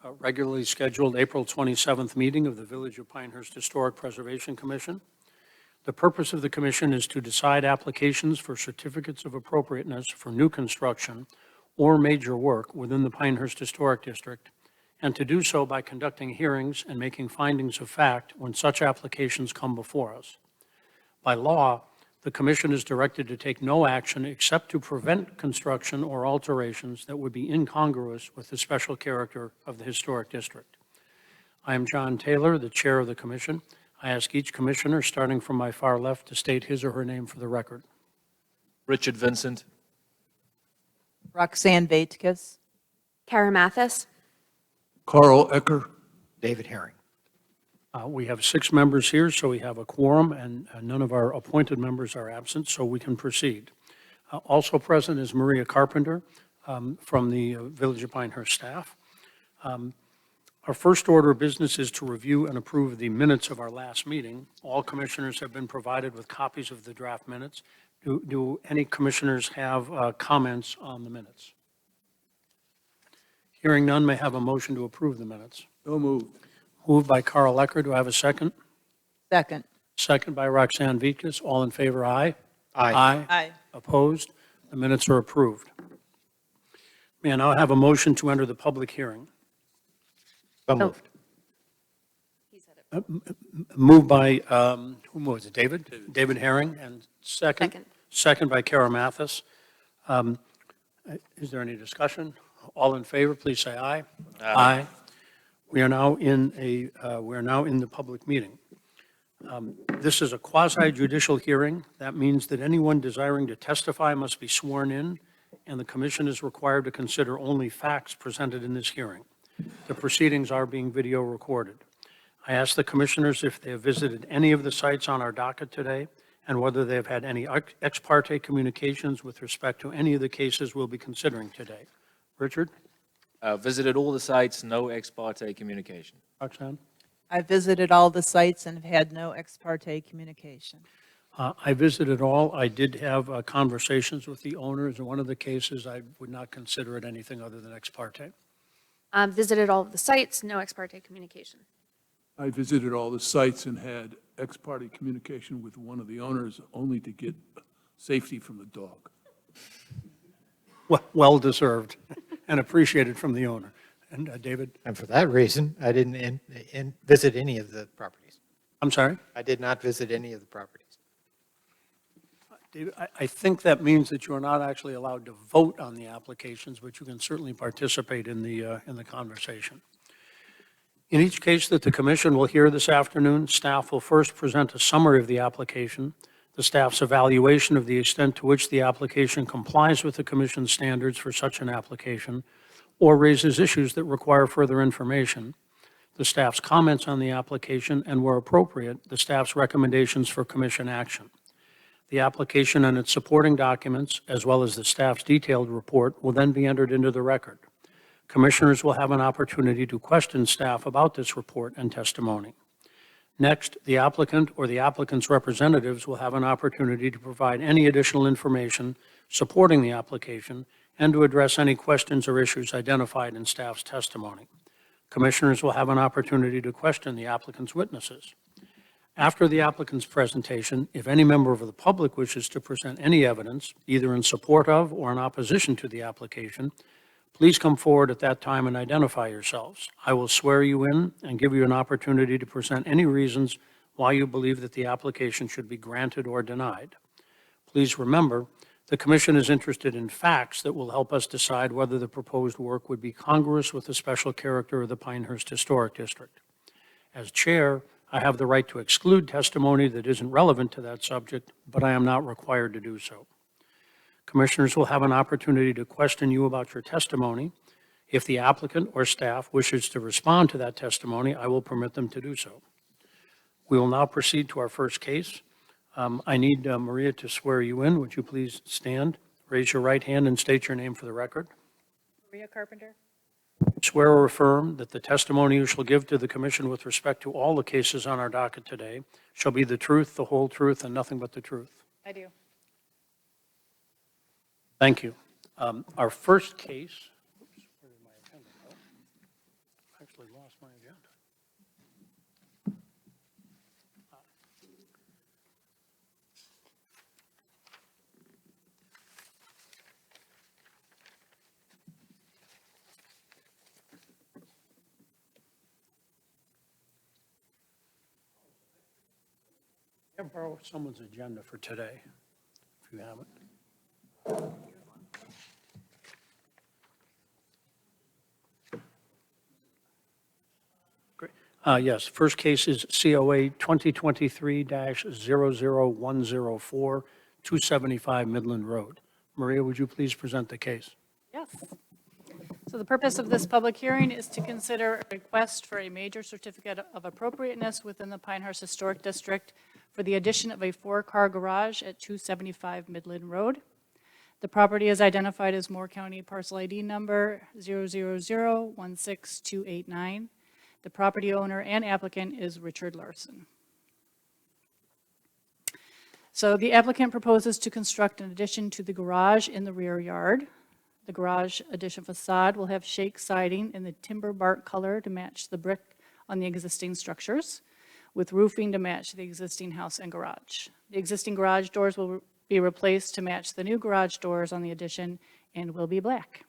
regularly scheduled April 27th meeting of the Village of Pinehurst Historic Preservation Commission. The purpose of the commission is to decide applications for certificates of appropriateness for new construction or major work within the Pinehurst Historic District, and to do so by conducting hearings and making findings of fact when such applications come before us. By law, the commission is directed to take no action except to prevent construction or alterations that would be incongruous with the special character of the historic district. I am John Taylor, the chair of the commission. I ask each commissioner, starting from my far left, to state his or her name for the record. Richard Vincent. Roxanne Vaitkus. Kara Mathis. Carl Ecker. David Herring. We have 6 members here, so we have a quorum, and none of our appointed members are absent, so we can proceed. Also present is Maria Carpenter from the Village of Pinehurst staff. Our first order of business is to review and approve the minutes of our last meeting. All commissioners have been provided with copies of the draft minutes. Do any commissioners have comments on the minutes? Hearing none, may I have a motion to approve the minutes. So moved. Moved by Carl Ecker. Do I have a second? Second. Second by Roxanne Vaitkus. All in favor, aye? Aye. Aye. Opposed? The minutes are approved. May I now have a motion to enter the public hearing? So moved. Moved by, who was it, David? David Herring, and second? Second. Second by Kara Mathis. Is there any discussion? All in favor, please say aye. Aye. We are now in the public meeting. This is a quasi-judicial hearing. That means that anyone desiring to testify must be sworn in, and the commission is required to consider only facts presented in this hearing. The proceedings are being video recorded. I ask the commissioners if they have visited any of the sites on our docket today, and whether they have had any ex parte communications with respect to any of the cases we'll be considering today. Richard? Visited all the sites, no ex parte communication. Roxanne? I visited all the sites and have had no ex parte communication. I visited all. I did have conversations with the owners. In one of the cases, I would not consider it anything other than ex parte. Visited all of the sites, no ex parte communication. I visited all the sites and had ex parte communication with one of the owners only to get safety from the dog. Well deserved and appreciated from the owner. And David? And for that reason, I didn't visit any of the properties. I'm sorry? I did not visit any of the properties. David, I think that means that you are not actually allowed to vote on the applications, but you can certainly participate in the conversation. In each case that the commission will hear this afternoon, staff will first present a summary of the application, the staff's evaluation of the extent to which the application complies with the commission's standards for such an application, or raises issues that require further information, the staff's comments on the application, and where appropriate, the staff's recommendations for commission action. The application and its supporting documents, as well as the staff's detailed report, will then be entered into the record. Commissioners will have an opportunity to question staff about this report and testimony. Next, the applicant or the applicant's representatives will have an opportunity to provide any additional information supporting the application and to address any questions or issues identified in staff's testimony. Commissioners will have an opportunity to question the applicant's witnesses. After the applicant's presentation, if any member of the public wishes to present any evidence, either in support of or in opposition to the application, please come forward at that time and identify yourselves. I will swear you in and give you an opportunity to present any reasons why you believe that the application should be granted or denied. Please remember, the commission is interested in facts that will help us decide whether the proposed work would be congruous with the special character of the Pinehurst Historic District. As chair, I have the right to exclude testimony that isn't relevant to that subject, but I am not required to do so. Commissioners will have an opportunity to question you about your testimony. If the applicant or staff wishes to respond to that testimony, I will permit them to do so. We will now proceed to our first case. I need Maria to swear you in. Would you please stand, raise your right hand, and state your name for the record? Maria Carpenter. Swear or affirm that the testimony you shall give to the commission with respect to all the cases on our docket today shall be the truth, the whole truth, and nothing but the truth. I do. Thank you. Our first case, actually lost my agenda. Can I borrow someone's agenda for today, if you have it? Great. Yes, first case is COA 2023-00104, 275 Midland Road. Maria, would you please present the case? Yes. So the purpose of this public hearing is to consider a request for a major certificate of appropriateness within the Pinehurst Historic District for the addition of a 4-car garage at 275 Midland Road. The property is identified as Moore County Parcel ID number 000-16289. The property owner and applicant is Richard Larson. So the applicant proposes to construct an addition to the garage in the rear yard. The garage addition facade will have shake siding in the timber bark color to match the brick on the existing structures, with roofing to match the existing house and garage. The existing garage doors will be replaced to match the new garage doors on the addition and will be black.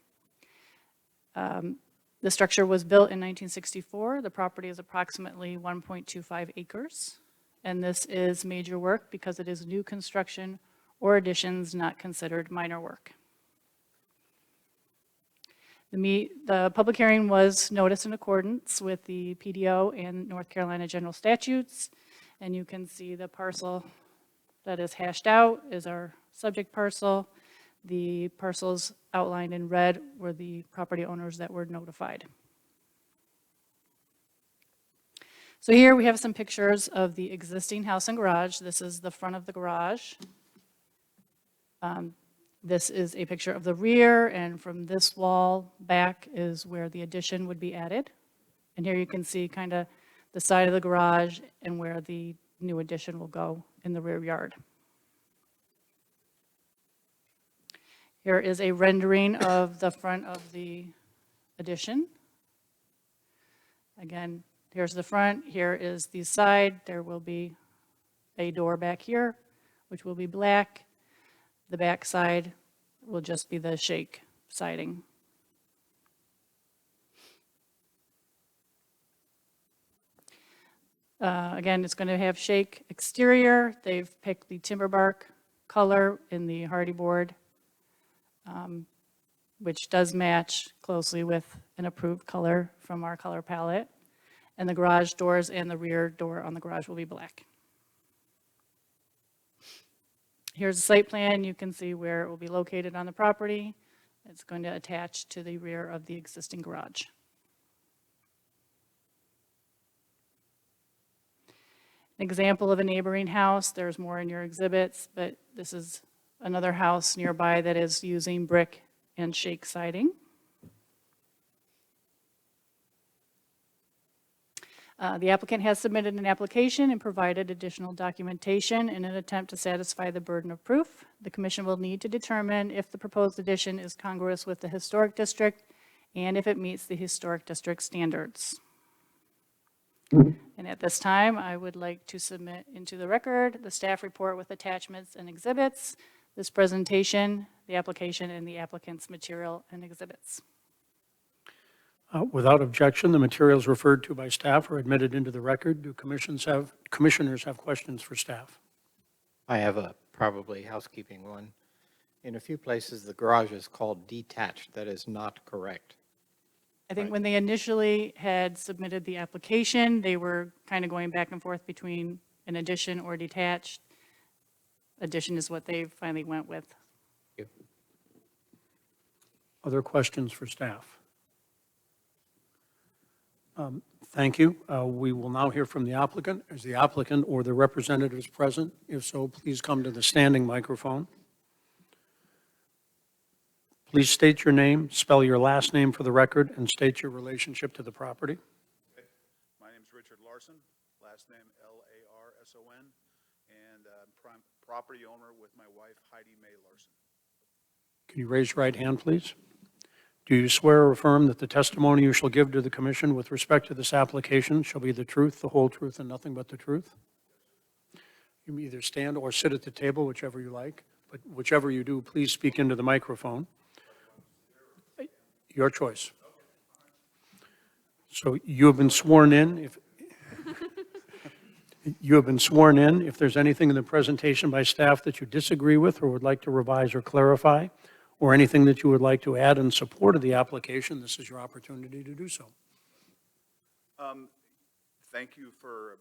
The structure was built in 1964. The property is approximately 1.25 acres. And this is major work because it is new construction or additions not considered minor work. The public hearing was noticed in accordance with the PDO and North Carolina general statutes. And you can see the parcel that is hashed out is our subject parcel. The parcels outlined in red were the property owners that were notified. So here we have some pictures of the existing house and garage. This is the front of the garage. This is a picture of the rear, and from this wall back is where the addition would be added. And here you can see kind of the side of the garage and where the new addition will go in the rear yard. Here is a rendering of the front of the addition. Again, here's the front, here is the side. There will be a door back here, which will be black. The back side will just be the shake siding. Again, it's going to have shake exterior. They've picked the timber bark color in the hardy board, which does match closely with an approved color from our color palette. And the garage doors and the rear door on the garage will be black. Here's the site plan. You can see where it will be located on the property. It's going to attach to the rear of the existing garage. An example of a neighboring house, there's more in your exhibits, but this is another house nearby that is using brick and shake siding. The applicant has submitted an application and provided additional documentation in an attempt to satisfy the burden of proof. The commission will need to determine if the proposed addition is congruous with the historic district and if it meets the historic district standards. And at this time, I would like to submit into the record the staff report with attachments and exhibits, this presentation, the application, and the applicant's material and exhibits. Without objection, the materials referred to by staff are admitted into the record. Do commissioners have questions for staff? I have a probably housekeeping one. In a few places, the garage is called detached. That is not correct. I think when they initially had submitted the application, they were kind of going back and forth between an addition or detached. Addition is what they finally went with. Other questions for staff? Thank you. We will now hear from the applicant. Is the applicant or the representatives present? If so, please come to the standing microphone. Please state your name, spell your last name for the record, and state your relationship to the property. My name is Richard Larson, last name Larson, and property owner with my wife Heidi Mae Larson. Can you raise your right hand, please? Do you swear or affirm that the testimony you shall give to the commission with respect to this application shall be the truth, the whole truth, and nothing but the truth? You may either stand or sit at the table, whichever you like, but whichever you do, please speak into the microphone. Your choice. So you have been sworn in. You have been sworn in. If there's anything in the presentation by staff that you disagree with or would like to revise or clarify, or anything that you would like to add in support of the application, this is your opportunity to do so. Thank you for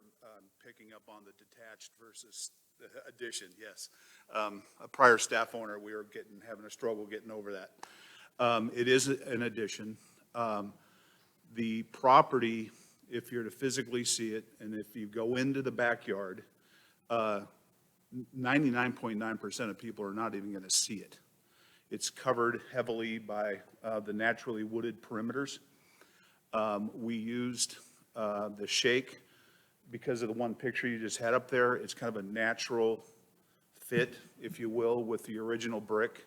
picking up on the detached versus the addition, yes. A prior staff owner, we were having a struggle getting over that. It is an addition. The property, if you're to physically see it, and if you go into the backyard, 99.9% of people are not even going to see it. It's covered heavily by the naturally wooded perimeters. We used the shake because of the one picture you just had up there. It's kind of a natural fit, if you will, with the original brick.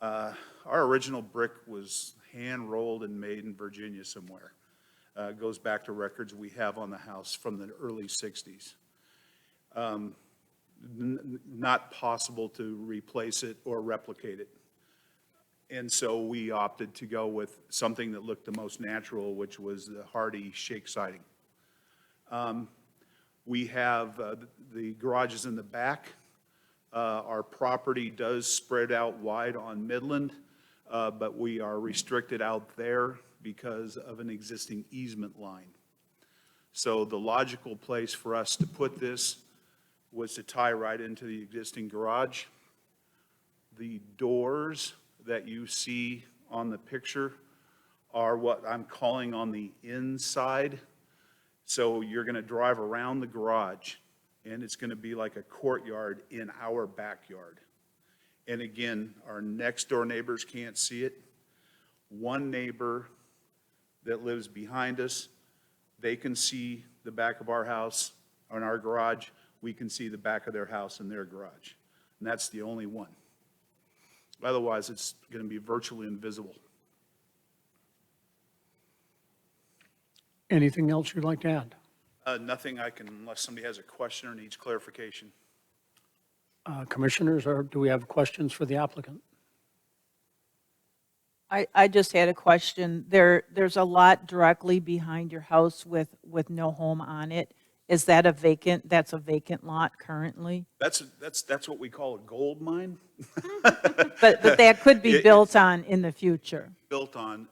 Our original brick was hand-rolled and made in Virginia somewhere. It goes back to records we have on the house from the early 60s. Not possible to replace it or replicate it. And so we opted to go with something that looked the most natural, which was the hardy shake siding. We have the garages in the back. Our property does spread out wide on Midland, but we are restricted out there because of an existing easement line. So the logical place for us to put this was to tie right into the existing garage. The doors that you see on the picture are what I'm calling on the inside. So you're going to drive around the garage, and it's going to be like a courtyard in our backyard. And again, our next door neighbors can't see it. One neighbor that lives behind us, they can see the back of our house and our garage. We can see the back of their house and their garage. And that's the only one. Otherwise, it's going to be virtually invisible. Anything else you'd like to add? Nothing I can, unless somebody has a question or needs clarification. Commissioners, or do we have questions for the applicant? I just had a question. There's a lot directly behind your house with no home on it. Is that that's a vacant lot currently? That's what we call a gold mine. But that could be built on in the future. Built on,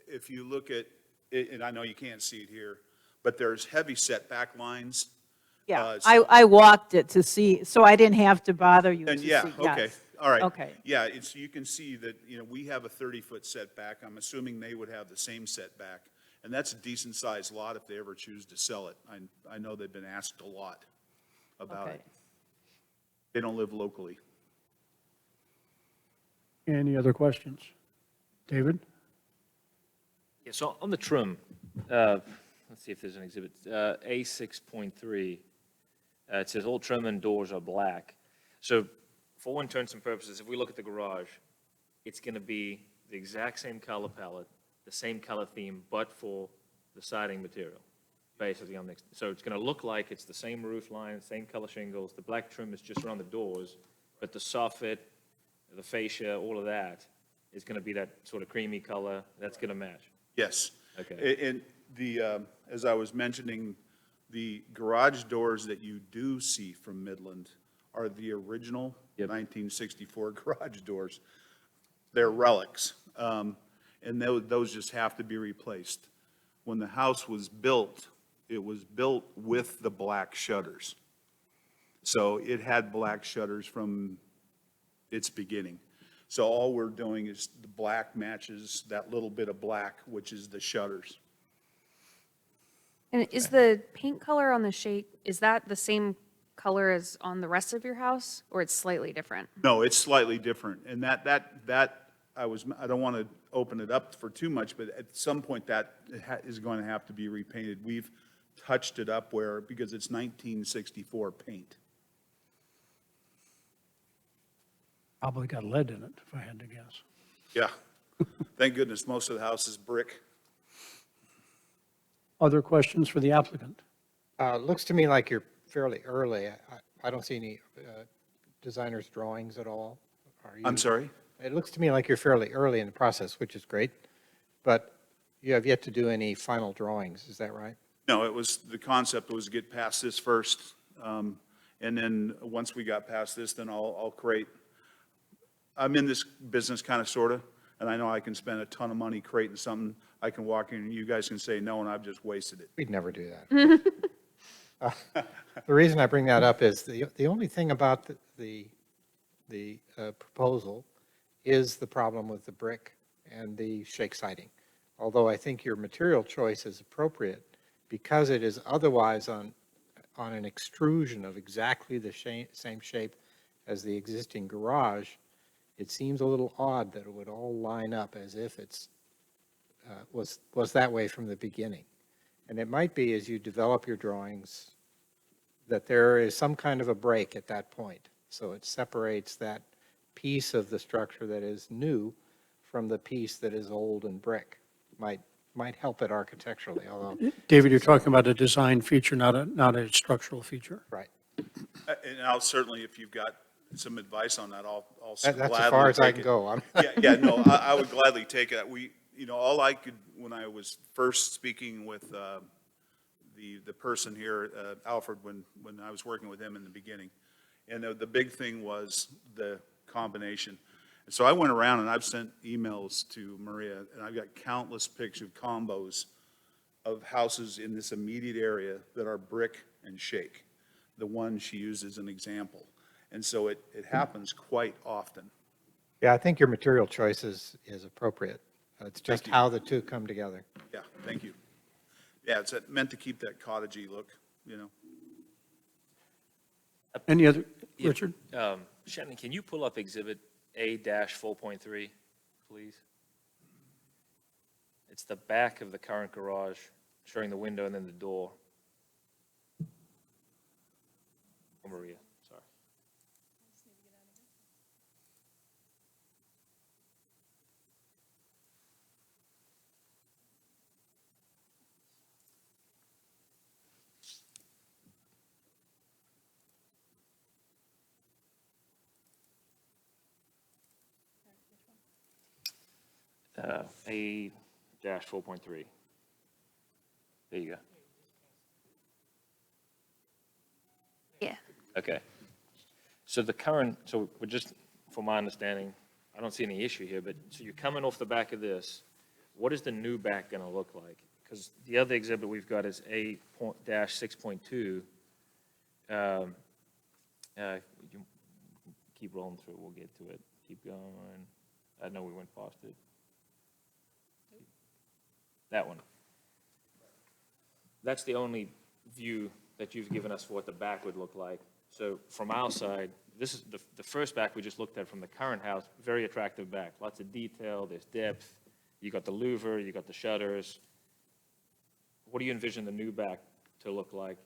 if you look at, and I know you can't see it here, but there's heavy setback lines. Yeah, So- I walked it to see, so I didn't have to bother you to And see. yeah, okay, Yes. all right. Okay. Yeah, you can see that, we have a 30-foot setback. I'm assuming they would have the same setback. And that's a decent-sized lot if they ever choose to sell it. I know they've been asked a lot about Okay. it. They don't live locally. Any other questions? David? Yeah, so on the trim, let's see if there's an exhibit, A6.3, it says all trim and doors are black. So for all intents and purposes, if we look at the garage, it's going to be the exact same color palette, the same color theme, but for the siding material, basically on the, so it's going to look like it's the same roof line, same color shingles, the black trim is just around the doors, but the soffit, the fascia, all of that is going to be that sort of creamy color, that's going to match. Yes. Okay. And the, as I was mentioning, the garage doors that you do see from Midland are the original Yep. 1964 garage doors. They're relics. And those just have to be replaced. When the house was built, it was built with the black shutters. So it had black shutters from its beginning. So all we're doing is the black matches that little bit of black, which is the shutters. And is the paint color on the shake, is that the same color as on the rest of your house, or it's slightly different? No, it's slightly different. And that I don't want to open it up for too much, but at some point that is going to have to be repainted. We've touched it up because it's 1964 paint. Probably got lead in it, if I had to guess. Yeah. Thank goodness, most of the house is brick. Other questions for the applicant? Looks to me like you're fairly early. I don't see any designer's drawings at all. Are you? I'm sorry? It looks to me like you're fairly early in the process, which is great, but you have yet to do any final drawings, is that right? No, the concept was to get past this first, and then once we got past this, then I'll create, I'm in this business kind of, sort of, and I know I can spend a ton of money creating something. I can walk in and you guys can say no, and I've just wasted it. We'd never do that. The reason I bring that up is the only thing about the proposal is the problem with the brick and the shake siding. Although I think your material choice is appropriate because it is otherwise on an extrusion of exactly the same shape as the existing garage, it seems a little odd that it would all line up as if it's was that way from the beginning. And it might be as you develop your drawings that there is some kind of a break at that point. So it separates that piece of the structure that is new from the piece that is old and brick. Might help it architecturally, although, David, you're talking about a design feature, not a structural feature. right. And I'll certainly, if you've got some advice on that, I'll That's gladly as far as I take can it. go. No, I would gladly take it. All I could, when I was first speaking with the person here, Alfred, when I was working with him in the beginning, and the big thing was the combination. And so I went around and I've sent emails to Maria, and I've got countless pictures of combos of houses in this immediate area that are brick and shake, the one she used as an example. And so it happens quite often. Yeah, I think your material choice is appropriate. It's just Thank you. how the two come together. Yeah, thank you. Yeah, it's meant to keep that cottagey look, Any other, Richard? Shannon, can you pull up Exhibit A-4.3, please? It's the back of the current garage, showing the window and then the door. Oh, Maria, sorry. A-4.3. There you go. Yeah. Okay. So the current, so we're just, from my understanding, I don't see any issue here, but, so you're coming off the back of this, what is the new back going to look like? Because the other exhibit we've got is A-6.2. You keep rolling through, we'll get to it. Keep going. I know we went past it. That one. That's the only view that you've given us for what the back would look like. So from our side, this is the first back we just looked at from the current house, very attractive back. Lots of detail, there's depth. You got the louver, you got the shutters. What do you envision the new back to look like?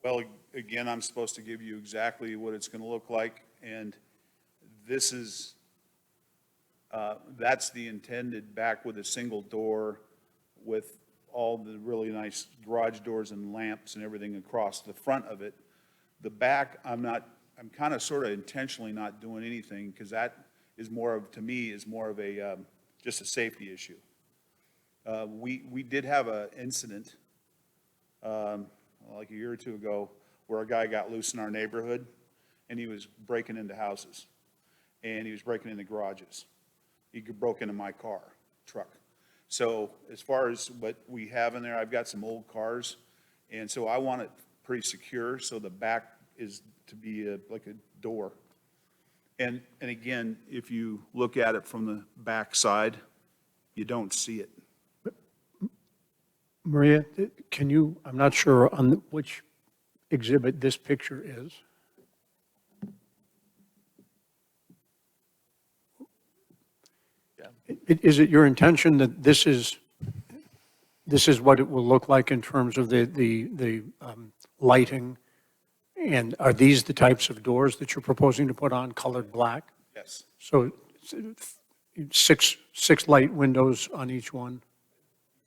Well, again, I'm supposed to give you exactly what it's going to look like, and this is, that's the intended back with a single door with all the really nice garage doors and lamps and everything across the front of it. The back, I'm kind of sort of intentionally not doing anything because that is more of, to me, is more of a, just a safety issue. We did have an incident, like a year or two ago, where a guy got loose in our neighborhood and he was breaking into houses and he was breaking into garages. He broke into my truck. So as far as what we have in there, I've got some old cars, and so I want it pretty secure, so the back is to be like a door. And again, if you look at it from the back side, you don't see it. Maria, can you, I'm not sure on which exhibit this picture is. Is it your intention that this is what it will look like in terms of the lighting? And are these the types of doors that you're proposing to put on, colored black? Yes. So six light windows on each one.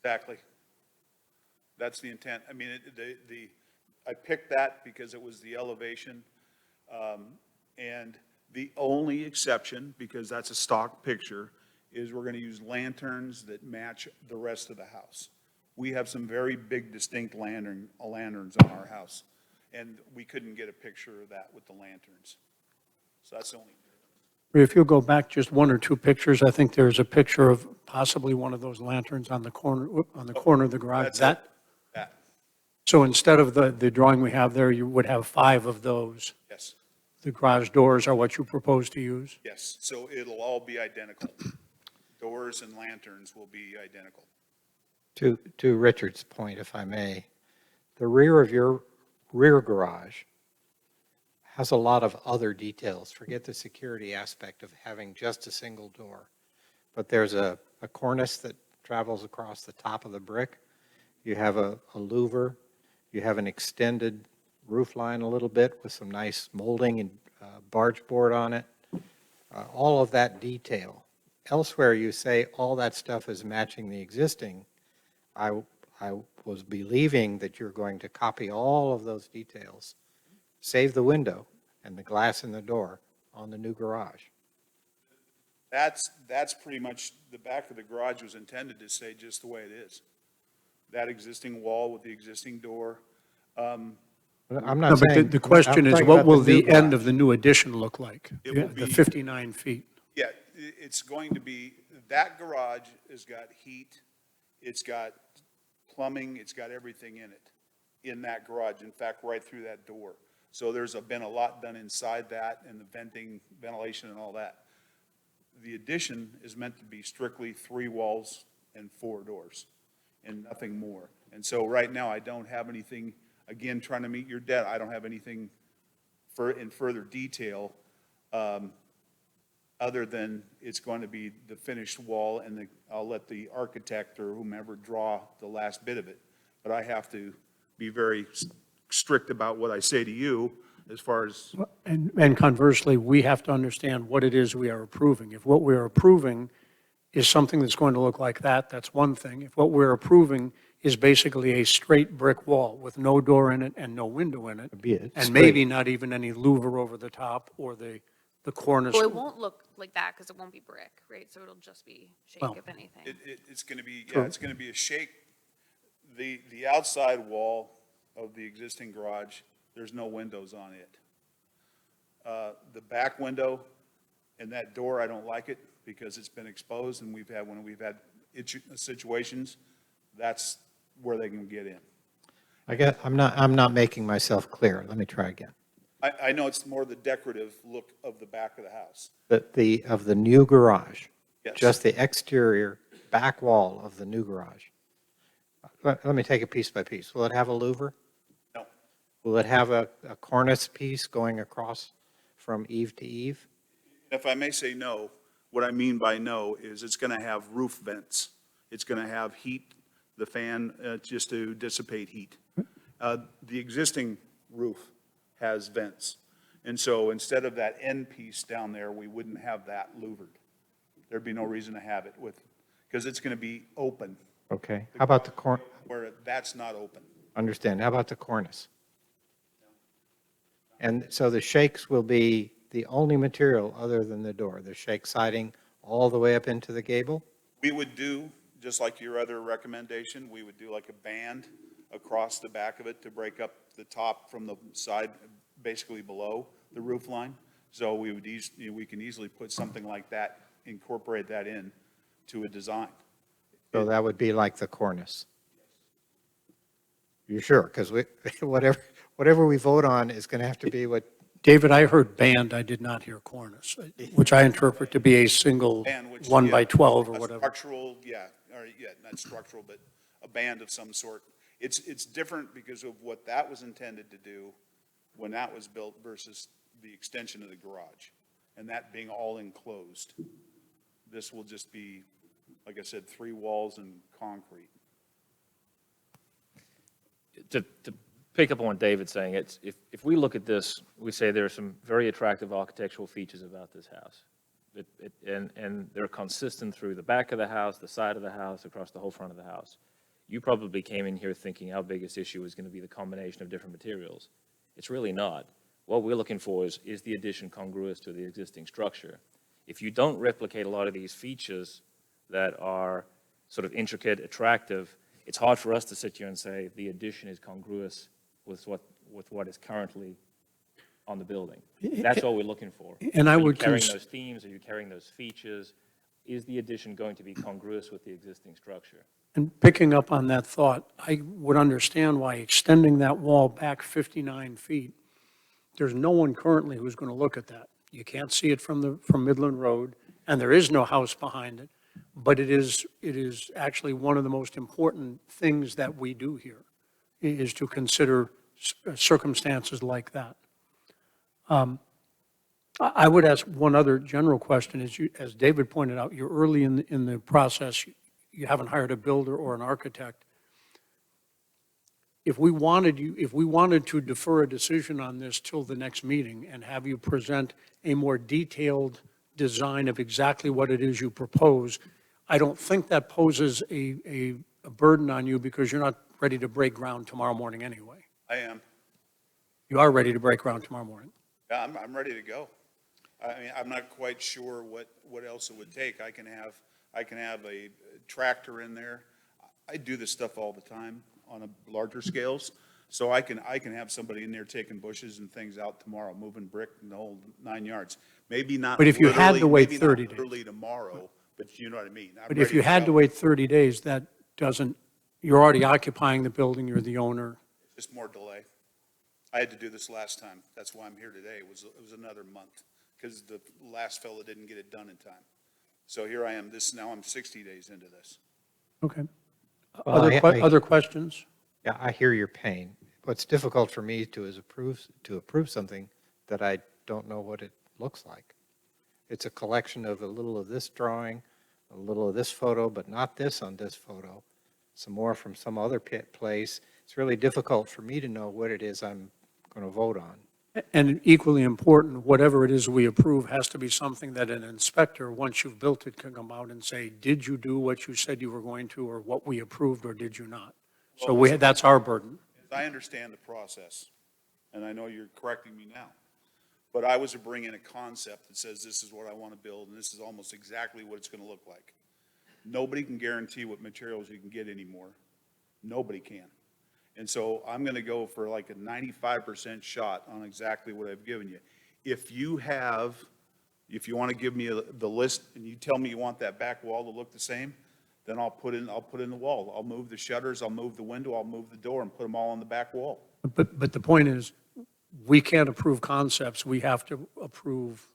Exactly. That's the intent. I mean, I picked that because it was the elevation. And the only exception, because that's a stock picture, is we're going to use lanterns that match the rest of the house. We have some very big distinct lanterns on our house, and we couldn't get a picture of that with the lanterns. So that's the only. If you'll go back just one or two pictures, I think there's a picture of possibly one of those lanterns on the corner of the garage. That's That, that, so instead of the drawing we have there, you would have 5 of those. yes, The garage doors are what you propose to use? yes. So it'll all be identical. Doors and lanterns will be identical. To Richard's point, if I may, the rear of your rear garage has a lot of other details. Forget the security aspect of having just a single door. But there's a cornice that travels across the top of the brick. You have a louver. You have an extended roof line a little bit with some nice molding and barge board on it. All of that detail. Elsewhere, you say all that stuff is matching the existing. I was believing that you're going to copy all of those details, save the window and the glass in the door on the new garage. That's pretty much, the back of the garage was intended to stay just the way it is. That existing wall with the existing door. I'm No, not but saying. the question I'm is, talking what about will new the end garage. of the new addition look like? It will The be- 59 feet. Yeah, it's going to be, that garage has got heat, it's got plumbing, it's got everything in it, in that garage, in fact, right through that door. So been a lot done inside that and the ventilation and all that. The addition is meant to be strictly 3 walls and 4 doors and nothing more. And so right now, I don't have anything, again, trying to meet your debt, I don't have anything in further detail, other than it's going to be the finished wall, and I'll let the architect or whomever draw the last bit of it. But I have to be very strict about what I say to you as far as, And conversely, we have to understand what it is we are approving. If what we are approving is something that's going to look like that, that's one thing. If what we're approving is basically a straight brick wall with no door in it and no window in it, Be it and maybe not even any louver over the top or the cornice. Well, it won't look like that because it won't be brick, right? So it'll just be shake Well, if anything. it's going to be, yeah, it's going to be a shake. The outside wall of the existing garage, there's no windows on it. The back window and that door, I don't like it because it's been exposed, and when we've had situations, that's where they can get in. I'm not making myself clear. Let me try again. I know it's more the decorative look of the back of the house. Of the new garage, Yes. just the exterior back wall of the new garage. Let me take it piece by piece. Will it have a louver? No, Will it have a cornice piece going across from eave to eave? if I may say no, what I mean by no is it's going to have roof vents. It's going to have heat, the fan, just to dissipate heat. The existing roof has vents. And so instead of that end piece down there, we wouldn't have that louvered. There'd be no reason to have it because it's going to be open, Okay. How about the where that's not open. understand, how about the cornice? And so the shakes will be the only material other than the door, the shake siding all the way up into the gable? We would do, just like your other recommendation, we would do like a band across the back of it to break up the top from the side, basically below the roof line. So we can easily put something like that, incorporate that in to a design. So that would be like the cornice? You sure? Because whatever we vote on is going to have to be what, David, I heard band, I did not hear cornice, which I interpret to be a single Band, which, 1 yeah, by 12 or a whatever. Structural, not structural, but a band of some sort. It's different because of what that was intended to do when that was built versus the extension of the garage, and that being all enclosed. This will just be, like I said, 3 walls and concrete. To pick up on what David's saying, if we look at this, we say there are some very attractive architectural features about this house. And they're consistent through the back of the house, the side of the house, across the whole front of the house. You probably came in here thinking our biggest issue was going to be the combination of different materials. It's really not. What we're looking for is the addition congruous to the existing structure. If you don't replicate a lot of these features that are sort of intricate, attractive, it's hard for us to sit here and say the addition is congruous with what is currently on the building. That's all we're looking for. And I Are you would carrying cons- those themes? Are you carrying those features? Is the addition going to be congruous with the existing structure? And picking up on that thought, I would understand why extending that wall back 59 feet, there's no one currently who's going to look at that. You can't see it from Midland Road, and there is no house behind it. But it is actually one of the most important things that we do here, is to consider circumstances like that. I would ask one other general question. As David pointed out, you're early in the process. You haven't hired a builder or an architect. If we wanted to defer a decision on this till the next meeting and have you present a more detailed design of exactly what it is you propose, I don't think that poses a burden on you because you're not ready to break ground tomorrow morning anyway. I am. You are ready to break ground tomorrow morning. Yeah, I'm ready to go. I mean, I'm not quite sure what else it would take. I can have a tractor in there. I do this stuff all the time on a larger scales. So I can have somebody in there taking bushes and things out tomorrow, moving brick and the whole 9 yards. Maybe not But if you had to wait maybe not 30 days. Early tomorrow, but you know what I mean. I'm But if ready you had to go. wait 30 days, that doesn't, you're already occupying the building, you're the owner. Just more delay. I had to do this last time. That's why I'm here today. It was another month because the last fella didn't get it done in time. So here I am. Now I'm 60 days into this. Okay. Well, Other questions? Yeah, I hear your pain. What's difficult for me to approve something that I don't know what it looks like. It's a collection of a little of this drawing, a little of this photo, but not this on this photo, some more from some other place. It's really difficult for me to know what it is I'm going to vote on. And equally important, whatever it is we approve has to be something that an inspector, once you've built it, can come out and say, did you do what you said you were going to, or what we approved, or did you not? So that's our burden. As I understand the process, and I know you're correcting me now, but I was to bring in a concept that says this is what I want to build, and this is almost exactly what it's going to look like. Nobody can guarantee what materials you can get anymore. Nobody can. And so I'm going to go for like a 95% shot on exactly what I've given you. If you want to give me the list and you tell me you want that back wall to look the same, then I'll put in the wall. I'll move the shutters, I'll move the window, I'll move the door and put them all on the back wall. But the point is, we can't approve concepts. We have to approve,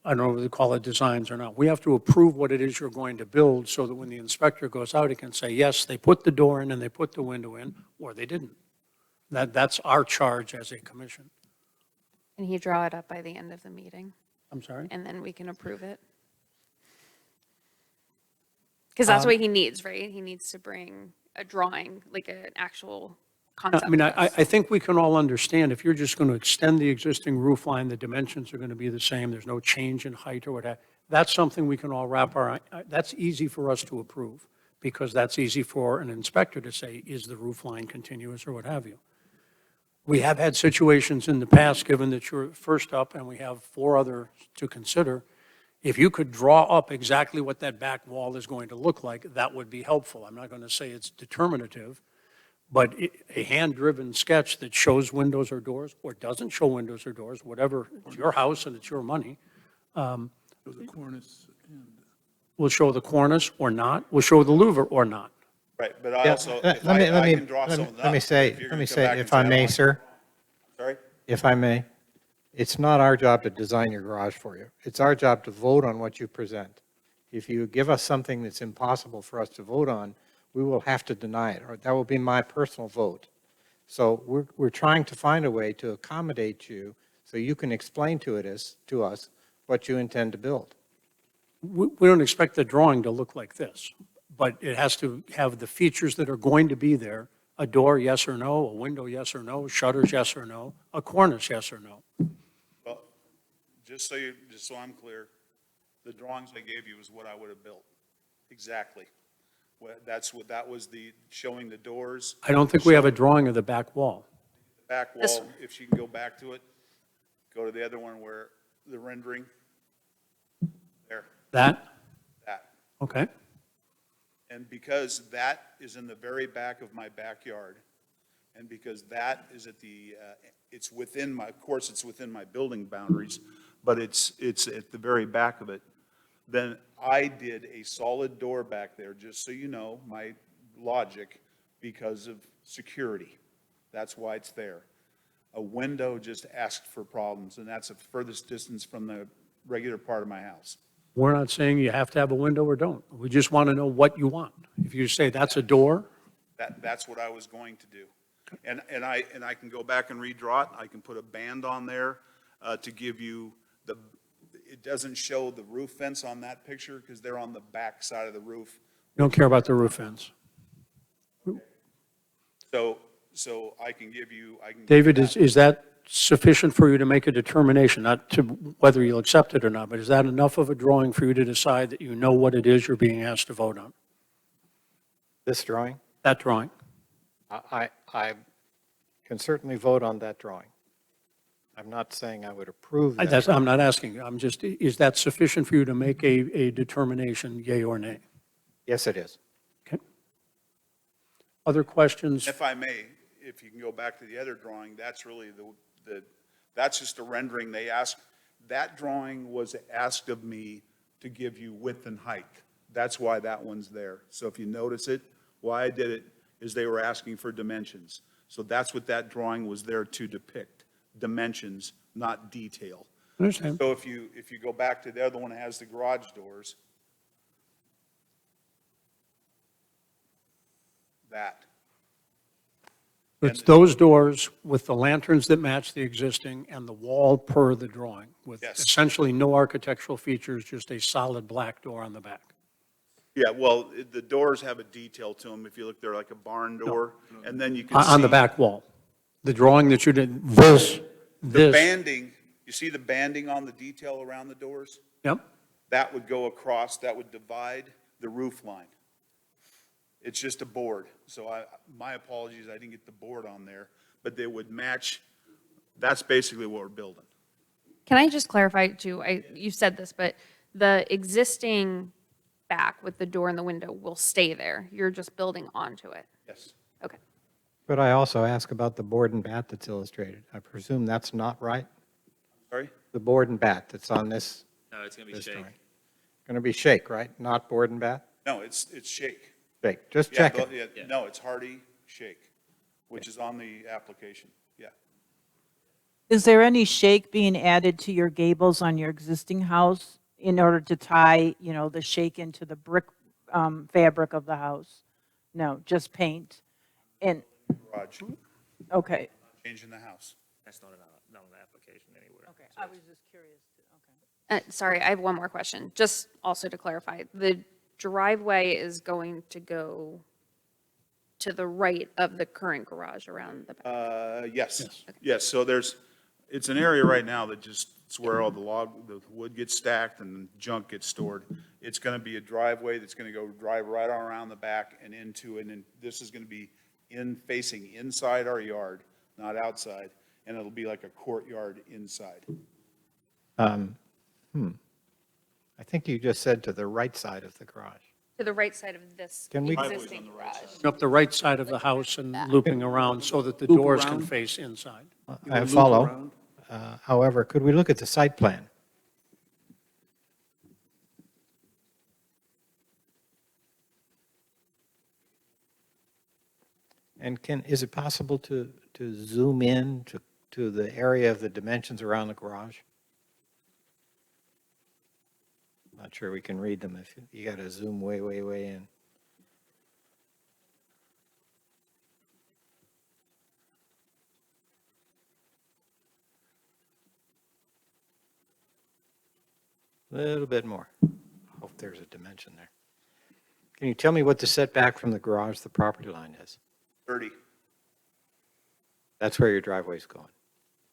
I don't know whether they call it designs or not. We have to approve what it is you're going to build so that when the inspector goes out, he can say, yes, they put the door in and they put the window in, or they didn't. That's our charge as a commission. Can he draw it up by the end of the meeting? I'm sorry? And then we can approve it? Because that's what he needs, right? He needs to bring a drawing, like an actual concept. I mean, to us. I think we can all understand if you're just going to extend the existing roof line, the dimensions are going to be the same, there's no change in height or whatever. That's something we can all that's easy for us to approve, because that's easy for an inspector to say, is the roof line continuous or what have you. We have had situations in the past, given that you're first up and we have 4 others to consider, if you could draw up exactly what that back wall is going to look like, that would be helpful. I'm not going to say it's determinative, but a hand-driven sketch that shows windows or doors, or doesn't show windows or doors, whatever, it's your house and it's your money, So the cornice and. will show the cornice or not, will show the louver or not. Right, but I Yeah, also, let if me- I can draw something up. Let me say, if you're let gonna me come say, back and if I may, want- sir, Sorry? if I may, it's not our job to design your garage for you. It's our job to vote on what you present. If you give us something that's impossible for us to vote on, we will have to deny it, or that will be my personal vote. So we're trying to find a way to accommodate you so you can explain to us what you intend to build. We don't expect the drawing to look like this, but it has to have the features that are going to be there. A door, yes or no, a window, yes or no, shutters, yes or no, a cornice, yes or no. Well, just so I'm clear, The drawings I gave you is what I would have built, exactly. That was showing the doors, I don't think we have a drawing of the back wall. back This wall, if you can go back to it, go to the other one where the rendering, there, That, that. okay. And because that is in the very back of my backyard, and because that is at it's within of course, it's within my building boundaries, but it's at the very back of it, then I did a solid door back there, just so you know, my logic, because of security. That's why it's there. A window just asked for problems, and that's the furthest distance from the regular part of my house. We're not saying you have to have a window or don't. We just want to know what you want. If you say that's a door, That's what I was going to do. And I can go back and redraw it. I can put a band on there to give you it doesn't show the roof vents on that picture because they're on the back side of the roof. you don't care about the roof vents. So I can give you, David, is that sufficient for you to make a determination, not to whether you'll accept it or not, but is that enough of a drawing for you to decide that you know what it is you're being asked to vote on? This drawing, That drawing? I can certainly vote on that drawing. I'm not saying I would approve that. I'm not asking you. I'm just, is that sufficient for you to make a determination, yea or nay? Yes, it is. Okay. Other questions? if I may, if you can go back to the other drawing, that's really that's just a rendering. That drawing was asked of me to give you width and height. That's why that one's there. So if you notice it, why I did it is they were asking for dimensions. So that's what that drawing was there to depict, dimensions, not detail. Understand. So if you go back to the other one that has the garage doors, that. It's those doors with the lanterns that match the existing and the wall per the drawing, with Yes. essentially no architectural features, just a solid black door on the back. Yeah, well, the doors have a detail to them. If you look, they're like a barn door, and then you can see. On the back wall. The drawing that you did, this. The banding, you see the banding on the detail around the doors? Yep. That would go across, that would divide the roof line. It's just a board, so my apologies, I didn't get the board on there, but they would match, that's basically what we're building. Can I just clarify too, you said this, but the existing back with the door and the window will stay there. You're just building onto it. Yes. Okay. But I also ask about the board and bat that's illustrated. I presume that's not right? Sorry? The board and bat that's on this, No, it's going to be this shake. drawing. Going to be shake, right? Not board and bat? No, it's shake. Shake, just Yeah, checking. yeah, no, it's Hardy Shake, which is on the application, yeah. Is there any shake being added to your gables on your existing house in order to tie, the shake into the brick fabric of the house? No, just paint? And, Garage, okay. changing the house. That's not an application anywhere. Okay, I was just curious. Okay. Sorry, I have one more question, just also to clarify. The driveway is going to go to the right of the current garage around the back? Yes, yes, so it's an area right now that it's where all the wood gets stacked and junk gets stored. It's gonna be a driveway that's gonna drive right around the back and into it, and this is gonna be facing inside our yard, not outside, and it'll be like a courtyard inside. I think you just said to the right side of the garage. To the right side of this Can we- existing garage? Up the right side of the house and looping around so that the doors can face inside. I follow. However, could we look at the site plan? And is it possible to zoom in to the area of the dimensions around the garage? Not sure we can read them if you got to zoom way, way, way in. A little bit more. Hope there's a dimension there. Can you tell me what the setback from the garage, the property line is? 30, That's where your driveway's going.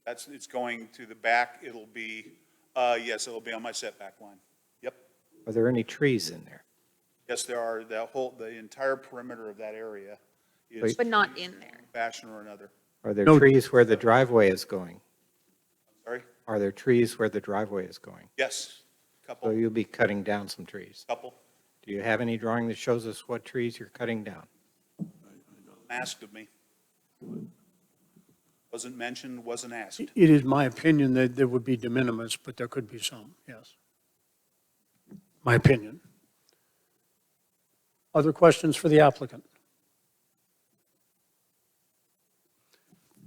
it's going to the back, it'll be, yes, it'll be on my setback line. Yep. Are there any trees in there? Yes, there are, the entire perimeter of that area is But not in there. fashion or another. Are there No. trees where the driveway is going? Sorry? Are there trees where the driveway is going? Yes, So couple, you'll be cutting down some trees. couple, Do you have any drawing that shows us what trees you're cutting down? asked of me. Wasn't mentioned, wasn't asked. It is my opinion that there would be de minimis, but there could be some, yes. My opinion. Other questions for the applicant?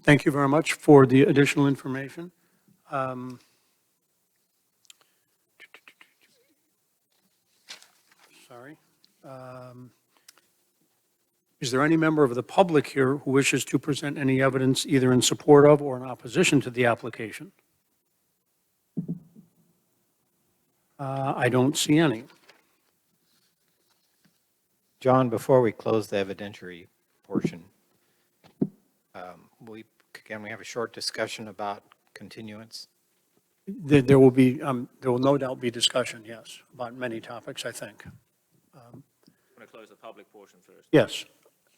Thank you very much for the additional information. Sorry. Is there any member of the public here who wishes to present any evidence either in support of or in opposition to the application? I don't see any. John, before we close the evidentiary portion, can we have a short discussion about continuance? There will be, there will no doubt be discussion, yes, about many topics, I think. I'm going to close the public portion first. Yes.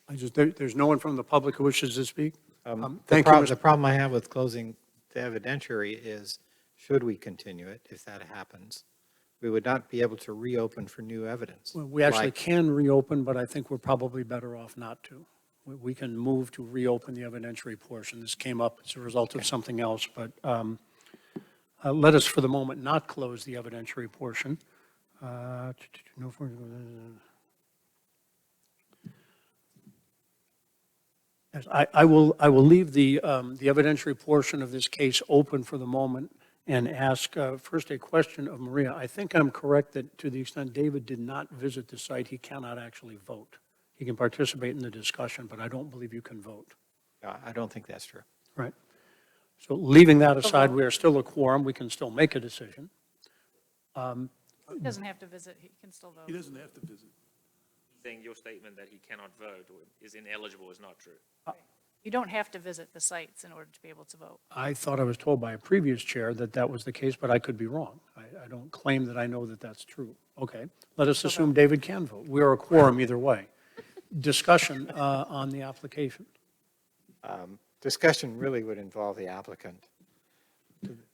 There's no one from the public who wishes to speak? The Thank you, prob- Mr. The problem I have with closing the evidentiary is, should we continue it, if that happens, we would not be able to reopen for new evidence. Well, we actually Like- can reopen, but I think we're probably better off not to. We can move to reopen the evidentiary portion. This came up as a result of something else, but let us, for the moment, not close the evidentiary portion. No further- Yes, I will leave the evidentiary portion of this case open for the moment and ask first a question of Maria. I think I'm correct that to the extent David did not visit the site, he cannot actually vote. He can participate in the discussion, but I don't believe you can vote. I don't think that's true. Right. So leaving that aside, we are still a quorum. We can still make a decision. He doesn't have to visit, he can still He vote. doesn't have to visit. Saying your statement that he cannot vote or is ineligible is not true. You don't have to visit the sites in order to be able to vote. I thought I was told by a previous chair that that was the case, but I could be wrong. I don't claim that I know that that's true. Okay, let us assume David can vote. We are a quorum either way. Discussion on the application. Discussion really would involve the applicant.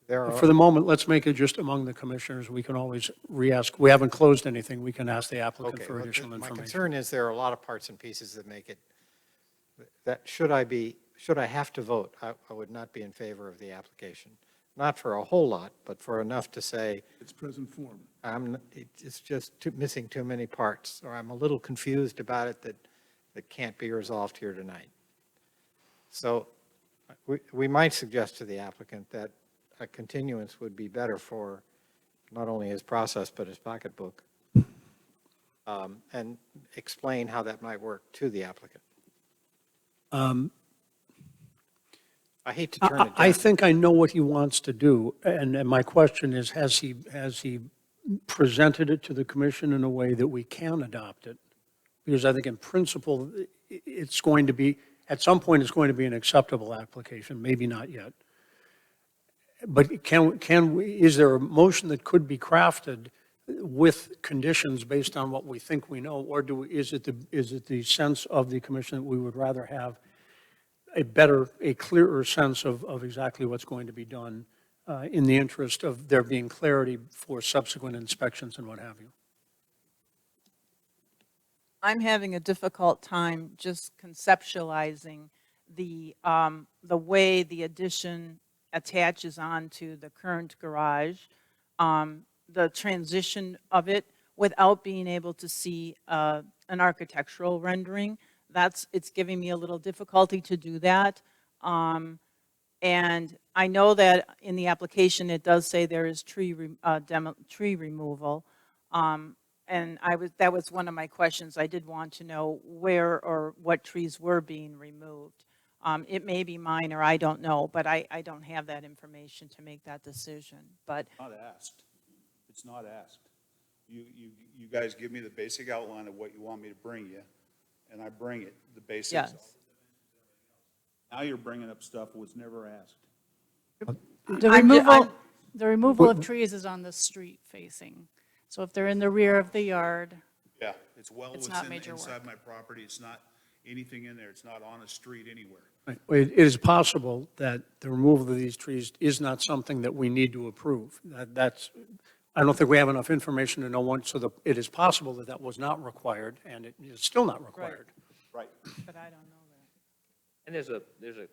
There For are, the moment, let's make it just among the commissioners. We can always re-ask. We haven't closed anything. We can ask the applicant okay, for well, additional my information. concern is there are a lot of parts and pieces that make it, that should I have to vote, I would not be in favor of the application. Not for a whole lot, but for enough to say, Its present form. it's just missing too many parts, or I'm a little confused about it that can't be resolved here tonight. So we might suggest to the applicant that a continuance would be better for not only his process, but his pocketbook, and explain how that might work to the applicant. I hate to turn it down. I think I know what he wants to do, and my question is, has he presented it to the commission in a way that we can adopt it? Because I think in principle, it's going to be, at some point, it's going to be an acceptable application, maybe not yet. But is there a motion that could be crafted with conditions based on what we think we know? Or is it the sense of the commission that we would rather have a clearer sense of exactly what's going to be done in the interest of there being clarity for subsequent inspections and what have you? I'm having a difficult time just conceptualizing the way the addition attaches onto the current garage, the transition of it without being able to see an architectural rendering. It's giving me a little difficulty to do that. And I know that in the application, it does say there is tree removal. And that was one of my questions. I did want to know where or what trees were being removed. It may be minor, I don't know, but I don't have that information to make that decision. But Not asked. It's not asked. You guys give me the basic outline of what you want me to bring you, and I bring it, the basics. yes, Now you're bringing up stuff that was never asked. The I'm- removal, I'm- the removal of trees is on the street facing. So if they're in the rear of the yard, Yeah, it's well It's not within, major inside work. my property. It's not anything in there. It's not on a street anywhere. Right. Well, it is possible that the removal of these trees is not something that we need to approve. I don't think we have enough information to know one, so it is possible that that was not required, and it is still not required. Right. But I don't know that. And there's a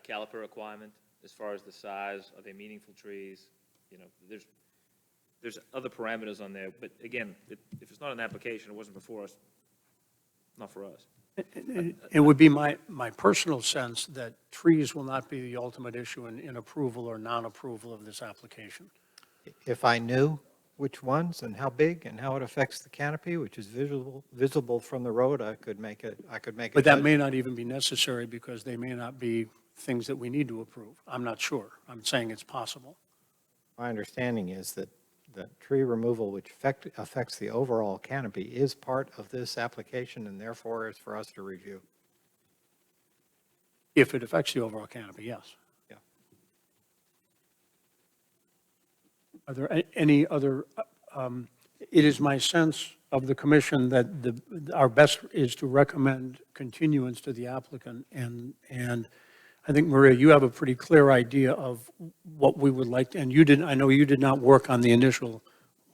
caliper requirement as far as the size. Are they meaningful trees? You know, there's other parameters on there, but again, if it's not an application, it wasn't before us, not for us. It would be my personal sense that trees will not be the ultimate issue in approval or non-approval of this application. If I knew which ones and how big and how it affects the canopy, which is visible from the road, I could make it. But that may not even be necessary because they may not be things that we need to approve. I'm not sure. I'm saying it's possible. My understanding is that tree removal, which affects the overall canopy, is part of this application and therefore is for us to review. If it affects the overall canopy, yes. Yeah. Are there any other, it is my sense of the commission that our best is to recommend continuance to the applicant, and I think, Maria, you have a pretty clear idea of what we would like, and I know you did not work on the initial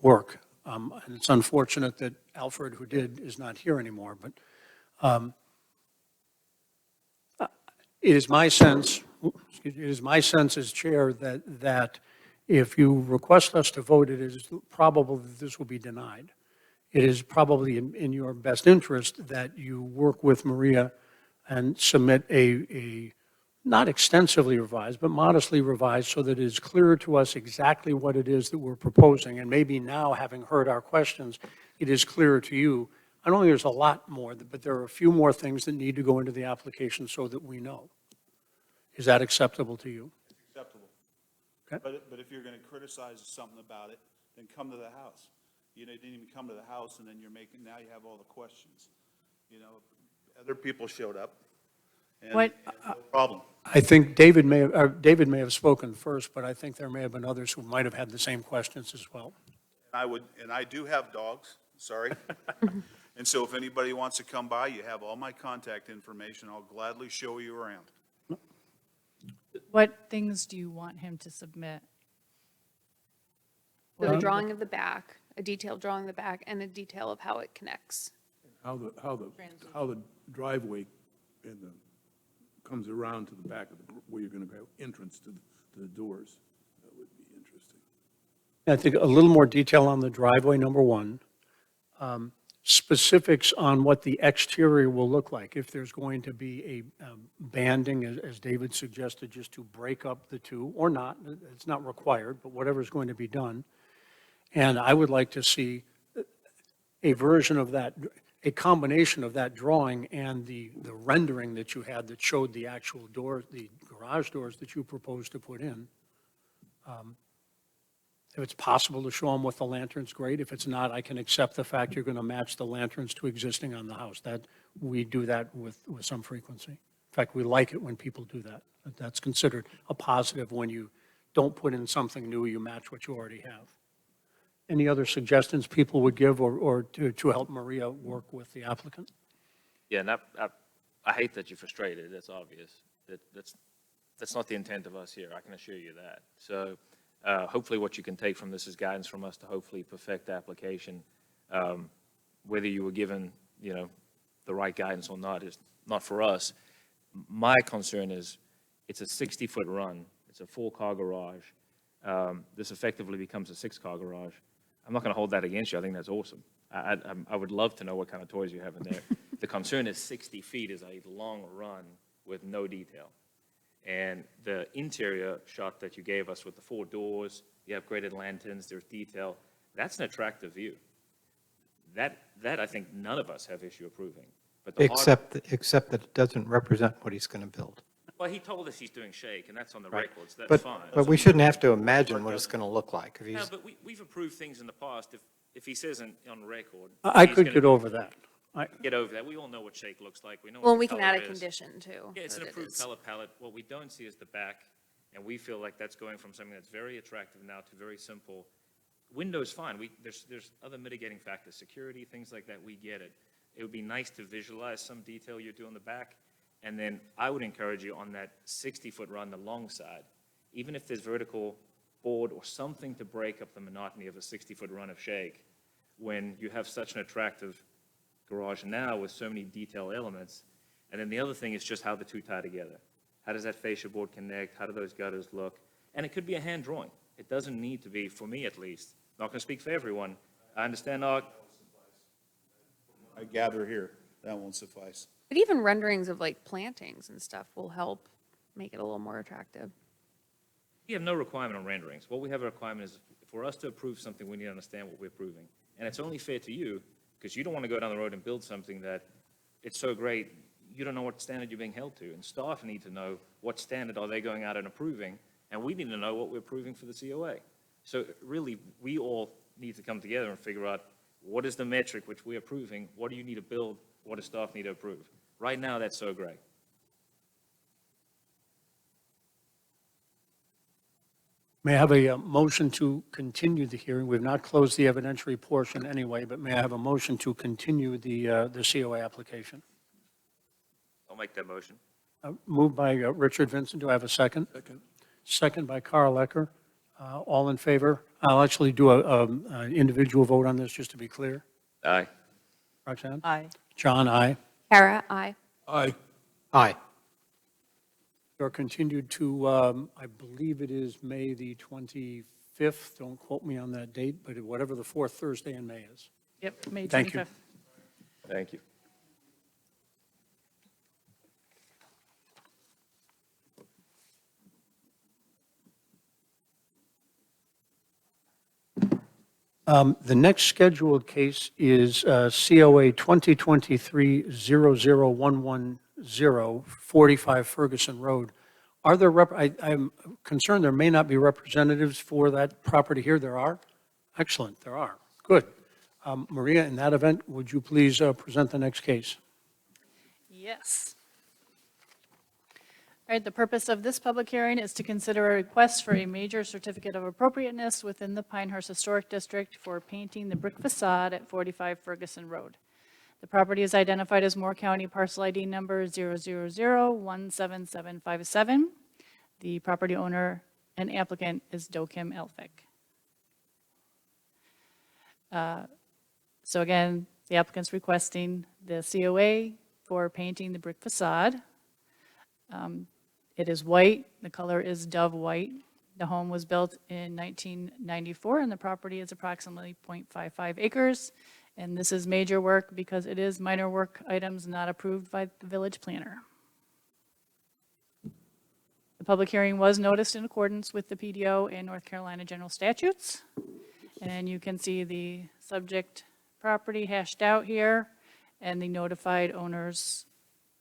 work, and it's unfortunate that Alfred, who did, is not here anymore, but it is my sense, as chair that if you request us to vote, it is probable that this will be denied. It is probably in your best interest that you work with Maria and submit a not extensively revised, but modestly revised, so that it is clear to us exactly what it is that we're proposing. And maybe now, having heard our questions, it is clearer to you. I don't think there's a lot more, but there are a few more things that need to go into the application so that we know. Is that acceptable to you? Acceptable. Okay. But if you're going to criticize something about it, then come to the house. You know, you didn't even come to the house, and then now you have all the questions. You know, other people showed up, and no problem. I think David may have spoken first, but I think there may have been others who might have had the same questions as well. And I do have dogs, sorry. And so if anybody wants to come by, you have all my contact information. I'll gladly show you around. what things do you want him to submit? So the drawing of the back, a detailed drawing of the back, and a detail of how it connects. How the driveway comes around to the back of where you're going to have entrance to the doors. That would be interesting. I think a little more detail on the driveway, number one. Specifics on what the exterior will look like, if there's going to be a banding, as David suggested, just to break up the two, or not, it's not required, but whatever's going to be done. And I would like to see a version of that, a combination of that drawing and the rendering that you had that showed the actual doors, the garage doors that you proposed to put in. If it's possible to show them with the lanterns, great. If it's not, I can accept the fact you're going to match the lanterns to existing on the house. We do that with some frequency. In fact, we like it when people do that. That's considered a positive when you don't put in something new, you match what you already have. Any other suggestions people would give or to help Maria work with the applicant? Yeah, and I hate that you're frustrated, that's obvious. That's not the intent of us here, I can assure you that. So hopefully what you can take from this is guidance from us to hopefully perfect the application. Whether you were given, the right guidance or not is not for us. My concern is it's a 60-foot run, it's a 4-car garage. This effectively becomes a 6-car garage. I'm not going to hold that against you. I think that's awesome. I would love to know what kind of toys you have in there. The concern is 60 feet is a long run with no detail. And the interior shot that you gave us with the 4 doors, you have graded lanterns, there's detail, that's an attractive view. That I think none of us have issue approving. But Except that it doesn't represent what he's going to build. Well, he told us he's doing shake, and that's on the Right. records, that's But, fine. but we shouldn't have to imagine what it's going to look like. If No, he's, but we've approved things in the past, if he says on record. I he's could gonna get over that. Get over that, we all know what shake looks like, we know Well, what the we can add color a is. condition too. Yeah, it's an that it approved is- color palette, what we don't see is the back, and we feel like that's going from something that's very attractive now to very simple. Windows, fine, there's other mitigating factors, security, things like that, we get it. It would be nice to visualize some detail you do on the back, and then I would encourage you on that 60-foot run, the long side, even if there's vertical board or something to break up the monotony of a 60-foot run of shake, when you have such an attractive garage now with so many detail elements. And then the other thing is just how the two tie together. How does that fascia board connect? How do those gutters look? And it could be a hand drawing. It doesn't need to be, for me at least, not going to speak for everyone. I understand, I gather here, that won't suffice. But even renderings of like plantings and stuff will help make it a little more attractive. we have no requirement on renderings. What we have a requirement is for us to approve something, we need to understand what we're approving. And it's only fair to you, because you don't want to go down the road and build something that it's so great, you don't know what standard you're being held to. And staff need to know what standard are they going out and approving, and we need to know what we're approving for the COA. So really, we all need to come together and figure out what is the metric which we're approving, what do you need to build, what does staff need to approve? Right now, that's so great. May I have a motion to continue the hearing? We've not closed the evidentiary portion anyway, but may I have a motion to continue the COA application? I'll make that motion. Moved by Richard Vincent. Do I have a second? Second. Second by Carl Ecker. All in favor? I'll actually do an individual vote on this, just to be clear. Aye. Roxanne? Aye. John, aye. Kara, aye. Aye. Aye. You're continued to, I believe it is May the 25th. Don't quote me on that date, but whatever the fourth Thursday in May is. Yep, May 25th. Thank you. Thank you. The next scheduled case is COA 2023-00110, 45 Ferguson Road. Are there, I'm concerned there may not be representatives for that property here. There are? Excellent, there are. Good. Maria, in that event, would you please present the next case? Yes. All right, the purpose of this public hearing is to consider a request for a major certificate of appropriateness within the Pinehurst Historic District for painting the brick facade at 45 Ferguson Road. The property is identified as Moore County Parcel ID number 000-17757. The property owner and applicant is Dokim Elphick. So again, the applicant's requesting the COA for painting the brick facade. It is white, the color is dove white. The home was built in 1994, and the property is approximately 0.55 acres. And this is major work because it is minor work items not approved by the village planner. The public hearing was noticed in accordance with the PDO and North Carolina general statutes. And you can see the subject property hashed out here, and the notified owners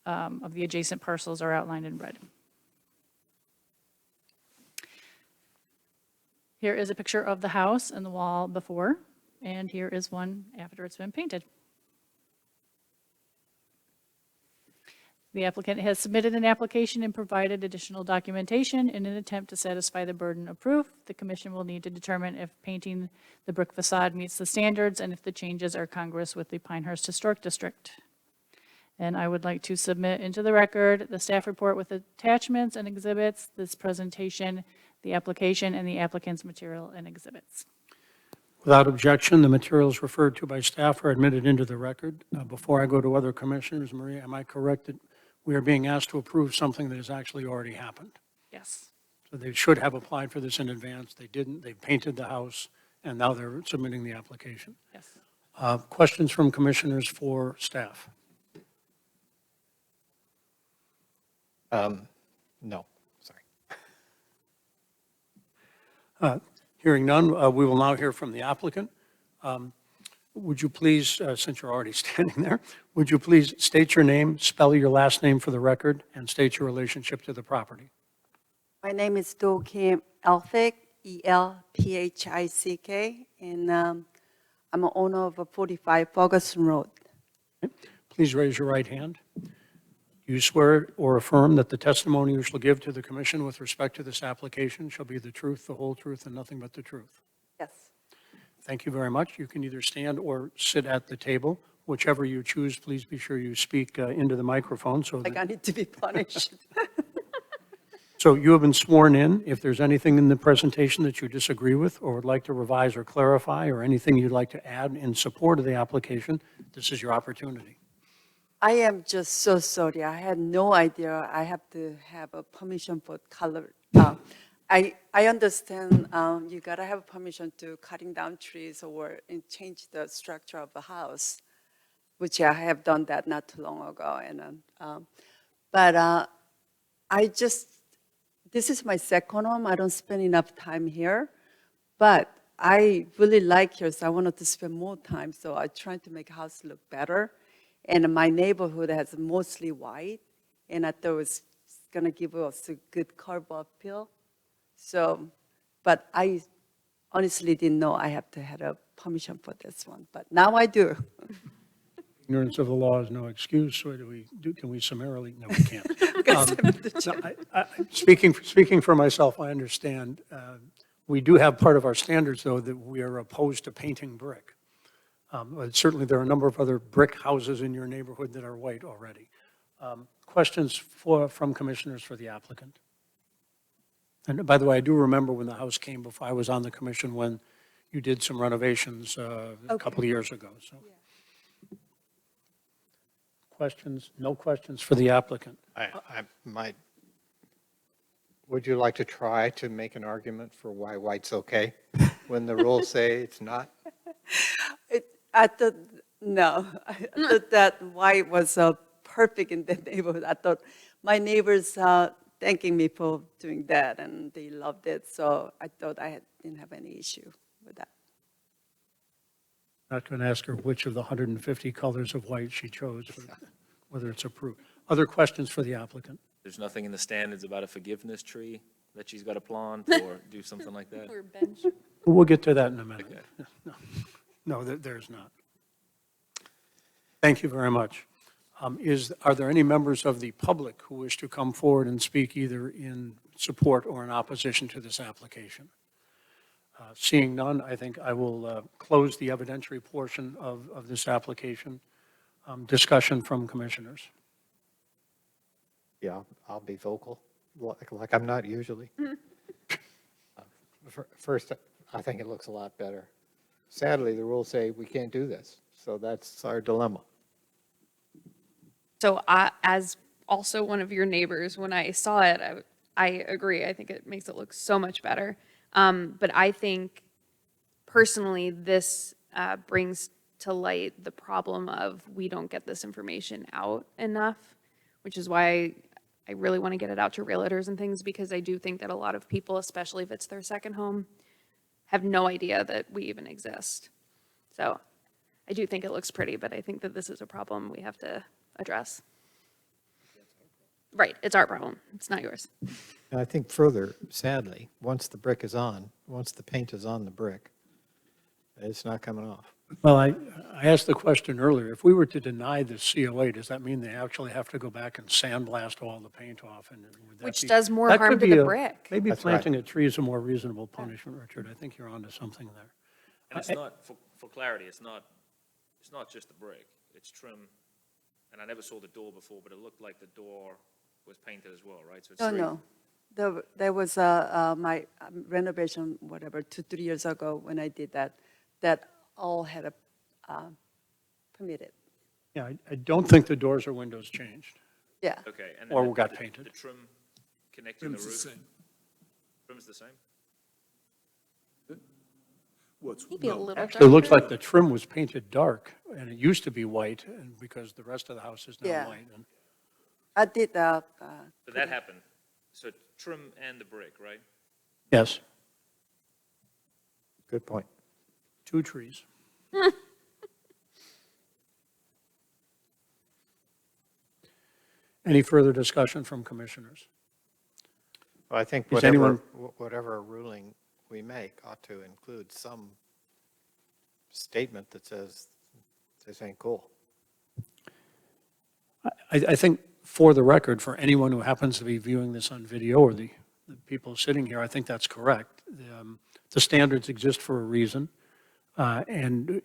of the adjacent parcels are outlined in red. Here is a picture of the house and the wall before, and here is one after it's been painted. The applicant has submitted an application and provided additional documentation in an attempt to satisfy the burden of proof. The commission will need to determine if painting the brick facade meets the standards and if the changes are congruous with the Pinehurst Historic District. And I would like to submit into the record the staff report with attachments and exhibits, this presentation, the application, and the applicant's material and exhibits. Without objection, the materials referred to by staff are admitted into the record. Before I go to other commissioners, Maria, am I correct that we are being asked to approve something that has actually already happened? Yes. So they should have applied for this in advance. They didn't. They painted the house, and now they're submitting the application. Yes. Questions from commissioners for staff? No, sorry. Hearing none, we will now hear from the applicant. Would you please, since you're already standing there, would you please state your name, spell your last name for the record, and state your relationship to the property? My name is Do Kim Elphick, E-L-P-H-I-C-K, and I'm an owner of 45 Ferguson Road. Please raise your right hand. Do you swear or affirm that the testimony you shall give to the commission with respect to this application shall be the truth, the whole truth, and nothing but the truth? Yes. Thank you very much. You can either stand or sit at the table. Whichever you choose, please be sure you speak into the microphone so Like that, I need to be punished. so you have been sworn in. If there's anything in the presentation that you disagree with or would like to revise or clarify, or anything you'd like to add in support of the application, this is your opportunity. I am just so sorry. I had no idea I have to have a permission for color. I understand you gotta have permission to cutting down trees or change the structure of the house, which I have done that not too long ago. But this is my second home. I don't spend enough time here, but I really like here, so I wanted to spend more time. So I tried to make house look better. And my neighborhood has mostly white, and I thought it was gonna give us a good curb appeal. So, but I honestly didn't know I have to have a permission for this one, but now I do. Ignorance of the law is no excuse. So can we summarily? No, we can't. No, speaking for myself, I understand. We do have part of our standards, though, that we are opposed to painting brick. But certainly, there are a number of other brick houses in your neighborhood that are white already. Questions from commissioners for the applicant? And by the way, I do remember when the house came before I was on the commission, when you did some renovations a couple of years ago. So, questions? No questions for the applicant? I might, would you like to try to make an argument for why white's okay when the rules say it's not? I thought, no, I thought that white was perfect in the neighborhood. I thought my neighbors thanking me for doing that, and they loved it. So I thought didn't have any issue with that. Not going to ask her which of the 150 colors of white she chose, whether it's approved. Other questions for the applicant? There's nothing in the standards about a forgiveness tree that she's got to plant or do something like that? Or bench. We'll get to that in a minute. No, there's not. Thank you very much. Are there any members of the public who wish to come forward and speak either in support or in opposition to this application? Seeing none, I think I will close the evidentiary portion of this application. Discussion from commissioners. Yeah, I'll be vocal, like I'm not usually. First, I think it looks a lot better. Sadly, the rules say we can't do this, so that's our dilemma. So as also one of your neighbors, when I saw it, I agree. I think it makes it look so much better. But I think personally, this brings to light the problem of we don't get this information out enough, which is why I really want to get it out to realtors and things, because I do think that a lot of people, especially if it's their second home, have no idea that we even exist. So I do think it looks pretty, but I think that this is a problem we have to address. Right, it's our problem. It's not yours. And I think further, sadly, once the brick is on, once the paint is on the brick, it's not coming off. Well, I asked the question earlier. If we were to deny this COA, does that mean they actually have to go back and sandblast all the paint off? And would that Which be- does more that harm could to be the brick. Maybe That's right. planting a tree is a more reasonable punishment, Richard. I think you're onto something there. And it's not, for clarity, it's not just the brick, it's trim. And I never saw the door before, but it looked like the door was painted as well, right? So it's No. There was my renovation, 2-3 years ago when I did that all had a permitted. Yeah, I don't think the doors or windows changed. Yeah. Okay. And Or then got the painted. The trim connecting the Trim's the roof? same. Trim's the same? What's, Maybe a no, little Actually, it looks darker. like the trim was painted dark, and it used to be white, and because the rest of the house is now Yeah. white. And I did So that happened. So trim and the brick, right? yes, Good point. 2 trees. Any further discussion from commissioners? Well, I think Is whatever ruling we make ought to include some statement that says this ain't cool. I think, for the record, for anyone who happens to be viewing this on video or the people sitting here, I think that's correct. The standards exist for a reason. And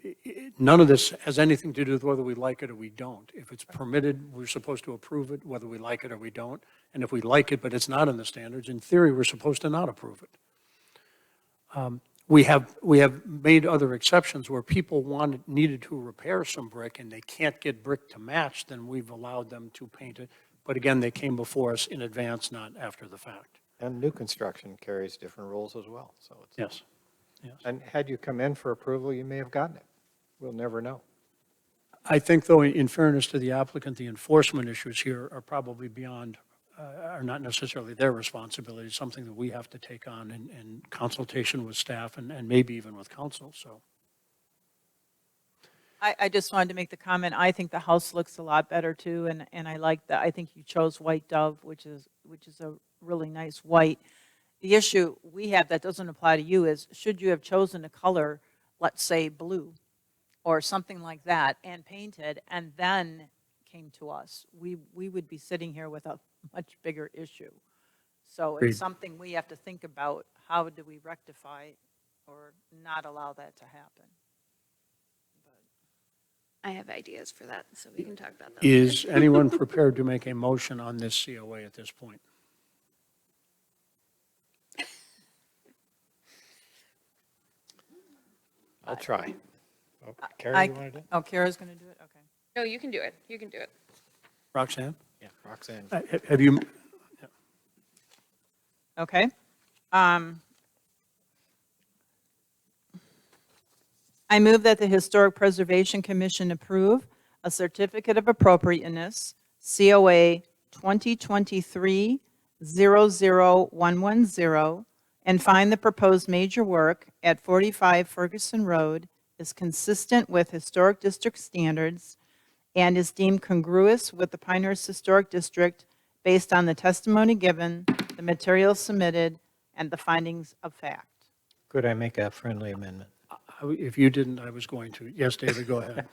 none of this has anything to do with whether we like it or we don't. If it's permitted, we're supposed to approve it, whether we like it or we don't. And if we like it, but it's not in the standards, in theory, we're supposed to not approve it. We have made other exceptions where people needed to repair some brick and they can't get brick to match, then we've allowed them to paint it. But again, they came before us in advance, not after the fact. And new construction carries different rules as well, so it's. Yes, yes. And had you come in for approval, you may have gotten it. We'll never know. I think, though, in fairness to the applicant, the enforcement issues here are probably beyond, are not necessarily their responsibility, something that we have to take on in consultation with staff and maybe even with council, so. I just wanted to make the comment, I think the house looks a lot better too, and I like that, I think you chose white dove, which is a really nice white. The issue we have that doesn't apply to you is, should you have chosen a color, let's say blue, or something like that, and painted, and then came to us, we would be sitting here with a much bigger issue. So Agreed. it's something we have to think about, how do we rectify or not allow that to happen? I have ideas for that, so we can talk about that. Is anyone prepared to make a motion on this COA at this point? I'll try. Oh, Carrie, you want to do it? Oh, Kara's going to do it? Okay. No, you can do it. You can do it. Roxanne? Yeah, Roxanne. Have you, Okay. I move that the Historic Preservation Commission approve a certificate of appropriateness, COA 2023-00110, and find the proposed major work at 45 Ferguson Road is consistent with Historic District standards and is deemed congruous with the Pinehurst Historic District based on the testimony given, the materials submitted, and the findings of fact. Could I make a friendly amendment? if you didn't, I was going to. Yes, David, go ahead.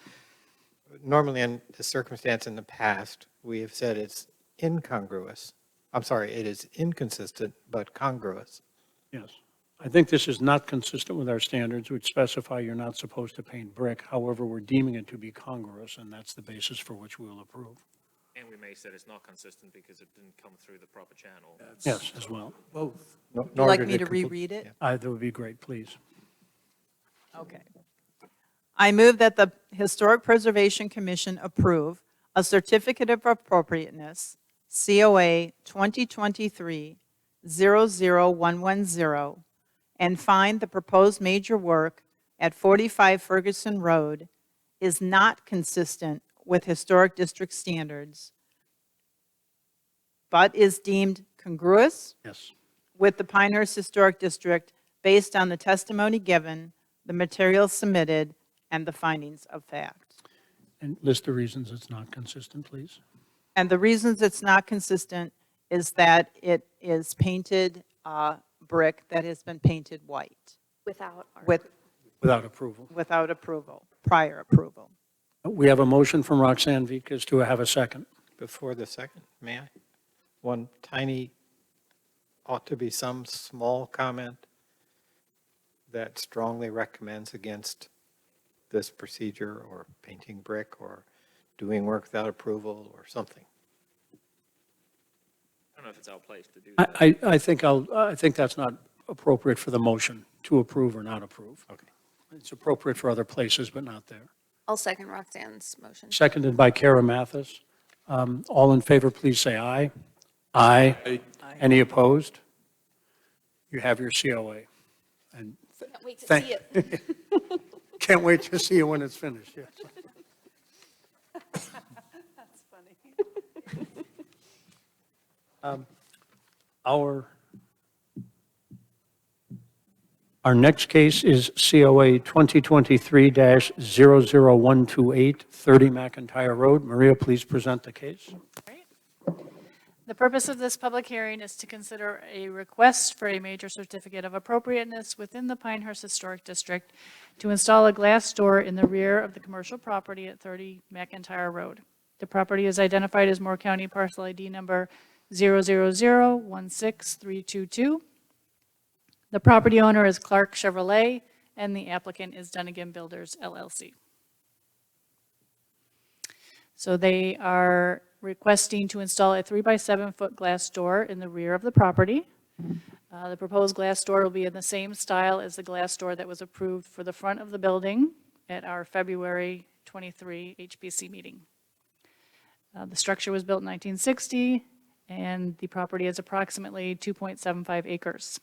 Normally, in the circumstance in the past, we have said it's incongruous. I'm sorry, it is inconsistent, but congruous. Yes. I think this is not consistent with our standards, which specify you're not supposed to paint brick. However, we're deeming it to be congruous, and that's the basis for which we will approve. And we may say it's not consistent because it didn't come through the proper channel. Yes, as well. Both. Would you like me to reread it? That would be great, please. Okay. I move that the Historic Preservation Commission approve a certificate of appropriateness, COA 2023-00110, and find the proposed major work at 45 Ferguson Road is not consistent with Historic District standards, but is deemed congruous Yes. with the Pinehurst Historic District based on the testimony given, the materials submitted, and the findings of fact. And list the reasons it's not consistent, please. And the reasons it's not consistent is that it is painted brick that has been painted white Without our. Without approval. without approval, prior approval. We have a motion from Roxanne Vikas to have a second. Before the second, may I? One tiny, ought to be some small comment that strongly recommends against this procedure or painting brick or doing work without approval or something. I don't know if it's our place to do that. I think that's not appropriate for the motion to approve or not approve. Okay. It's appropriate for other places, but not there. I'll second Roxanne's motion. Seconded by Kara Mathis. All in favor, please say aye. Aye. Aye. Any opposed? You have your COA. And Can't wait to thank- see it. can't wait to see you when it's finished, yes. That's funny. Our next case is COA 2023-00128, 30 McIntyre Road. Maria, please present the case. The purpose of this public hearing is to consider a request for a major certificate of appropriateness within the Pinehurst Historic District to install a glass door in the rear of the commercial property at 30 McIntyre Road. The property is identified as Moore County Parcel ID number 000-16322. The property owner is Clark Chevrolet, and the applicant is Dunnigan Builders LLC. So they are requesting to install a 3-by-7-foot glass door in the rear of the property. The proposed glass door will be in the same style as the glass door that was approved for the front of the building at our February 23 HPC meeting. The structure was built in 1960, and the property is approximately 2.75 acres.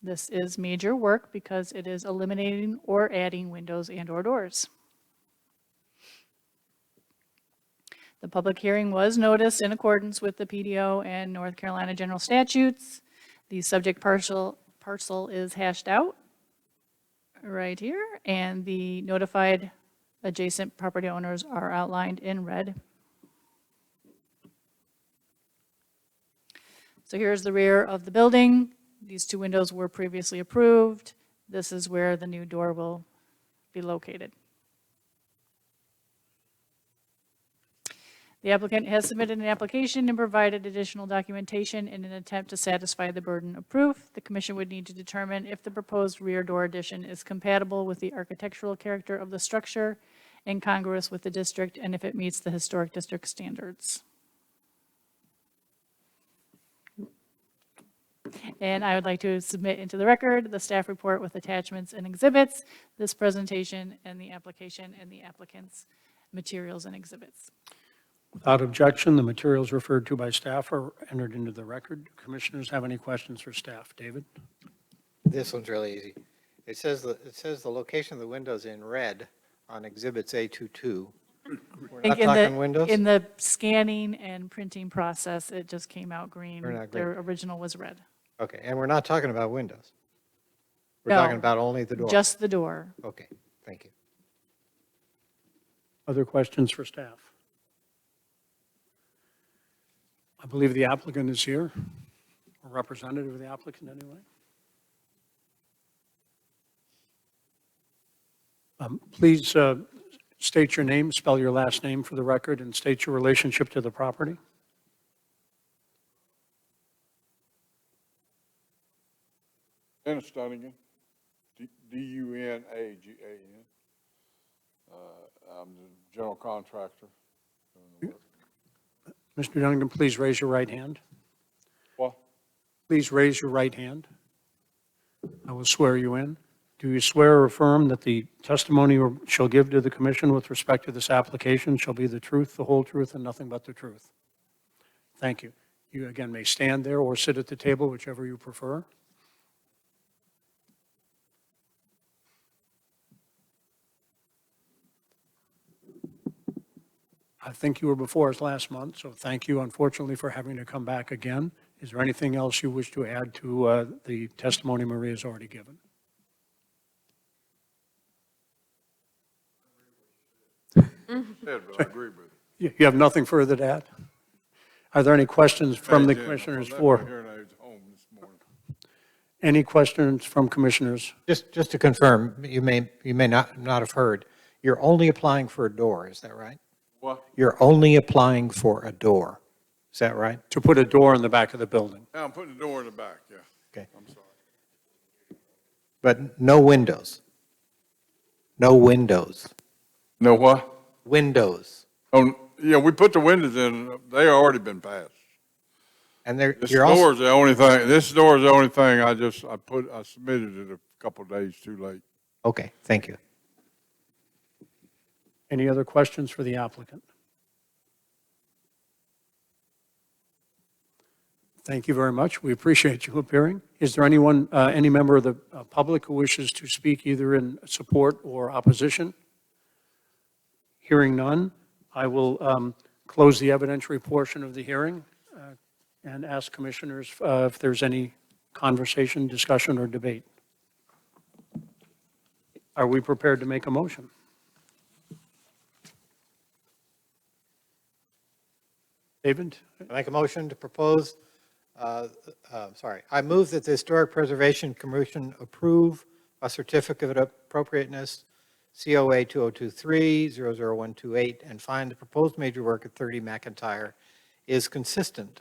This is major work because it is eliminating or adding windows and/or doors. The public hearing was noticed in accordance with the PDO and North Carolina general statutes. The subject parcel is hashed out right here, and the notified adjacent property owners are outlined in red. So here's the rear of the building. These 2 windows were previously approved. This is where the new door will be located. The applicant has submitted an application and provided additional documentation in an attempt to satisfy the burden of proof. The commission would need to determine if the proposed rear door addition is compatible with the architectural character of the structure, incongruous with the district, and if it meets the historic district standards. And I would like to submit into the record the staff report with attachments and exhibits, this presentation and the application and the applicant's materials and exhibits. Without objection, the materials referred to by staff are entered into the record. Commissioners have any questions for staff? David? This one's really easy. It says the location of the windows in red on exhibits A22. We're I not think in talking the, windows? in the scanning and printing process, it just came out green. We're not Their green. original was red. Okay, and we're not talking about windows? We're No, talking about only the door? Just the door. Okay, thank you. Other questions for staff? I believe the applicant is here, a representative of the applicant anyway. Please state your name, spell your last name for the record, and state your relationship to the property. Dennis Dunnigan, Dunnagan. I'm the general contractor. Mr. Dunnigan, please raise your right hand. What? Please raise your right hand. I will swear you in. Do you swear or affirm that the testimony you shall give to the commission with respect to this application shall be the truth, the whole truth, and nothing but the truth? Thank you. You again may stand there or sit at the table, whichever you prefer. I think you were before us last month, so thank you, unfortunately, for having to come back again. Is there anything else you wish to add to the testimony Maria has already given? Said, but I agree with it. You have nothing further to add? Are there any questions from the Hey, Jim, commissioners I left for? my hearing aids home this morning. Any questions from commissioners? Just to confirm, you may not have heard, you're only applying for a door, is that right? What? You're only applying for a door, is that right? To put a door in the back of the building? Yeah, I'm putting the door in the back, yeah. Okay. I'm sorry. But no windows? No windows? No what? Windows? Oh, yeah, we put the windows in, they already been passed. And there, This you're also, door is the only thing, I submitted it a couple days too late. okay, thank you. Any other questions for the applicant? Thank you very much. We appreciate you appearing. Is there anyone, any member of the public who wishes to speak either in support or opposition? Hearing none, I will close the evidentiary portion of the hearing and ask commissioners if there's any conversation, discussion, or debate. Are we prepared to make a motion? David? I make a motion to propose, I move that the Historic Preservation Commission approve a certificate of appropriateness, COA 2023-00128, and find the proposed major work at 30 McIntyre is consistent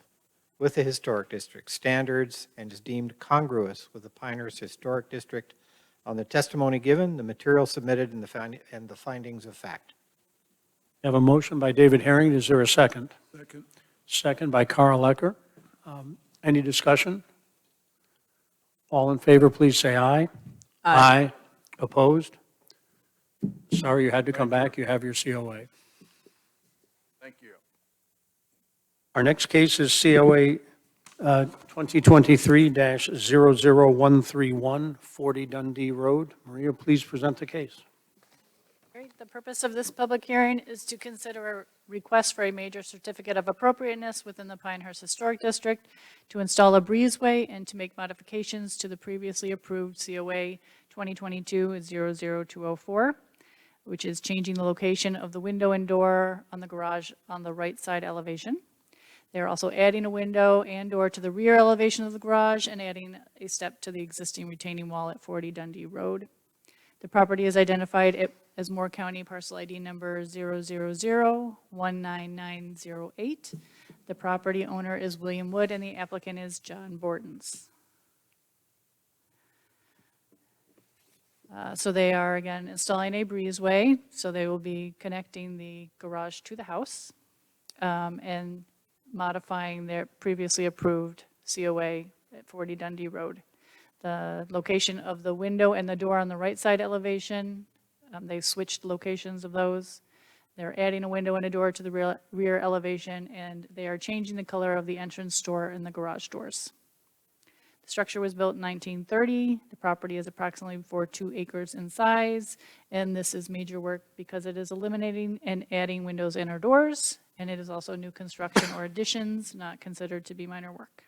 with the Historic District standards and is deemed congruous with the Pinehurst Historic District on the testimony given, the material submitted, and the findings of fact. I have a motion by David Herring. Is there a second? Second. Second by Carl Ecker. Any discussion? All in favor, please say aye. Aye. Opposed? Sorry you had to come back. You have your COA. Thank you. Our next case is COA 2023-00131, 40 Dundee Road. Maria, please present the case. Great. The purpose of this public hearing is to consider a request for a major certificate of appropriateness within the Pinehurst Historic District to install a breezeway and to make modifications to the previously approved COA 2022-00204, which is changing the location of the window and door on the garage on the right side elevation. They're also adding a window and door to the rear elevation of the garage and adding a step to the existing retaining wall at 40 Dundee Road. The property is identified as Moore County parcel ID number 000-19908. The property owner is William Wood and the applicant is John Bortons. So they are, again, installing a breezeway, so they will be connecting the garage to the house and modifying their previously approved COA at 40 Dundee Road. The location of the window and the door on the right side elevation, they switched locations of those. They're adding a window and a door to the rear elevation, and they are changing the color of the entrance door and the garage doors. The structure was built in 1930. The property is approximately 2 acres in size, and this is major work because it is eliminating and adding windows and or doors, and it is also new construction or additions, not considered to be minor work.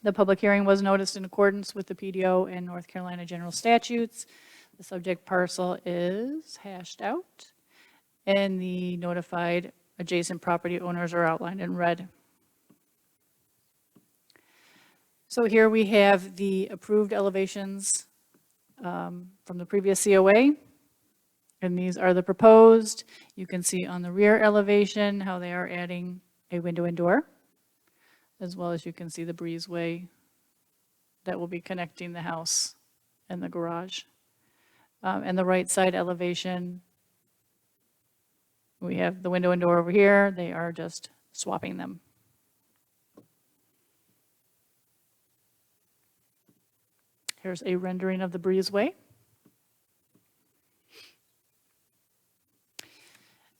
The public hearing was noticed in accordance with the PDO and North Carolina general statutes. The subject parcel is hashed out, and the notified adjacent property owners are outlined in red. So here we have the approved elevations from the previous COA, and these are the proposed. You can see on the rear elevation how they are adding a window and door, as well as you can see the breezeway that will be connecting the house and the garage. And the right side elevation, we have the window and door over here. They are just swapping them. Here's a rendering of the breezeway.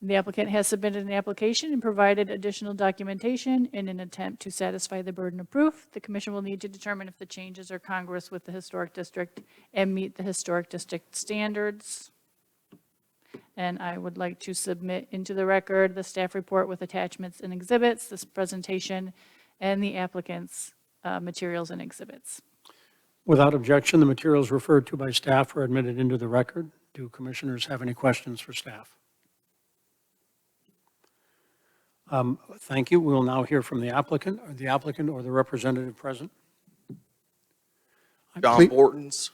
The applicant has submitted an application and provided additional documentation in an attempt to satisfy the burden of proof. The commission will need to determine if the changes are congruous with the historic district and meet the historic district standards. And I would like to submit into the record the staff report with attachments and exhibits, this presentation, and the applicant's materials and exhibits. Without objection, the materials referred to by staff are admitted into the record. Do commissioners have any questions for staff? Thank you. We will now hear from the applicant or the representative present. John Bortons,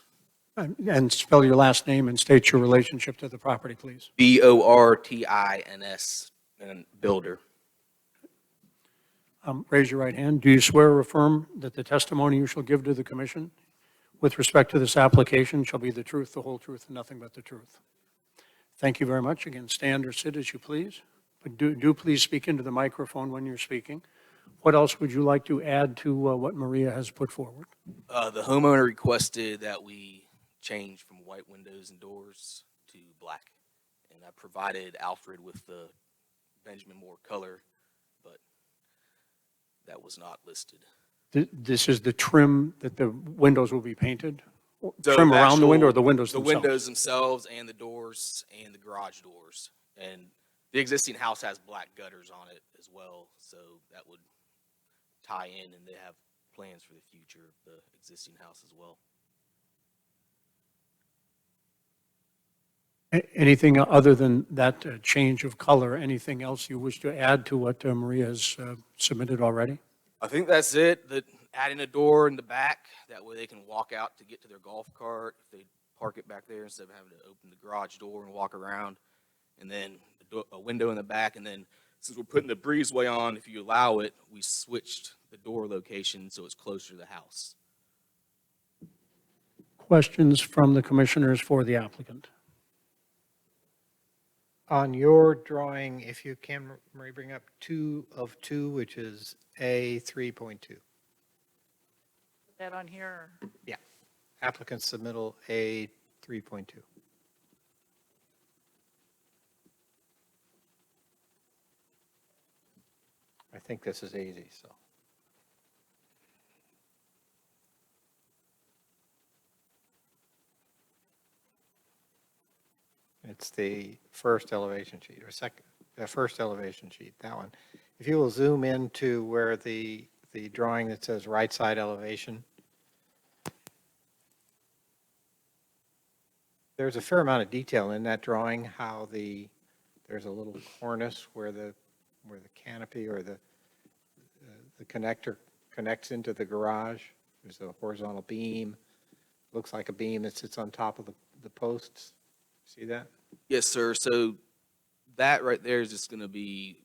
And spell your last name and state your relationship to the property, please. Bortins, and builder. Raise your right hand. Do you swear or affirm that the testimony you shall give to the commission with respect to this application shall be the truth, the whole truth, and nothing but the truth? Thank you very much. Again, stand or sit as you please. But do please speak into the microphone when you're speaking. What else would you like to add to what Maria has put forward? The homeowner requested that we change from white windows and doors to black. And I provided Alfred with the Benjamin Moore color, but that was not listed. This is the trim that the windows will be painted? So Trim around the window or the windows The themselves? windows themselves and the doors and the garage doors. And the existing house has black gutters on it as well, so that would tie in, and they have plans for the future of the existing house as well. Anything other than that change of color, anything else you wish to add to what Maria has submitted already? I think that's it. That adding a door in the back, that way they can walk out to get to their golf cart. If they park it back there instead of having to open the garage door and walk around, and then a window in the back. And then since we're putting the breezeway on, if you allow it, we switched the door location so it's closer to the house. Questions from the commissioners for the applicant? On your drawing, if you can, Marie, bring up 2 of 2, which is A 3.2. Put that on here. Yeah. Applicant submittal A 3.2. I think this is easy, so. It's the first elevation sheet, or second, the first elevation sheet, that one. If you will zoom into where the drawing that says right side elevation, there's a fair amount of detail in that drawing, how there's a little cornice where the canopy or the connector connects into the garage. There's a horizontal beam, looks like a beam that sits on top of the posts. See that? Yes, sir. So that right there is just going to be,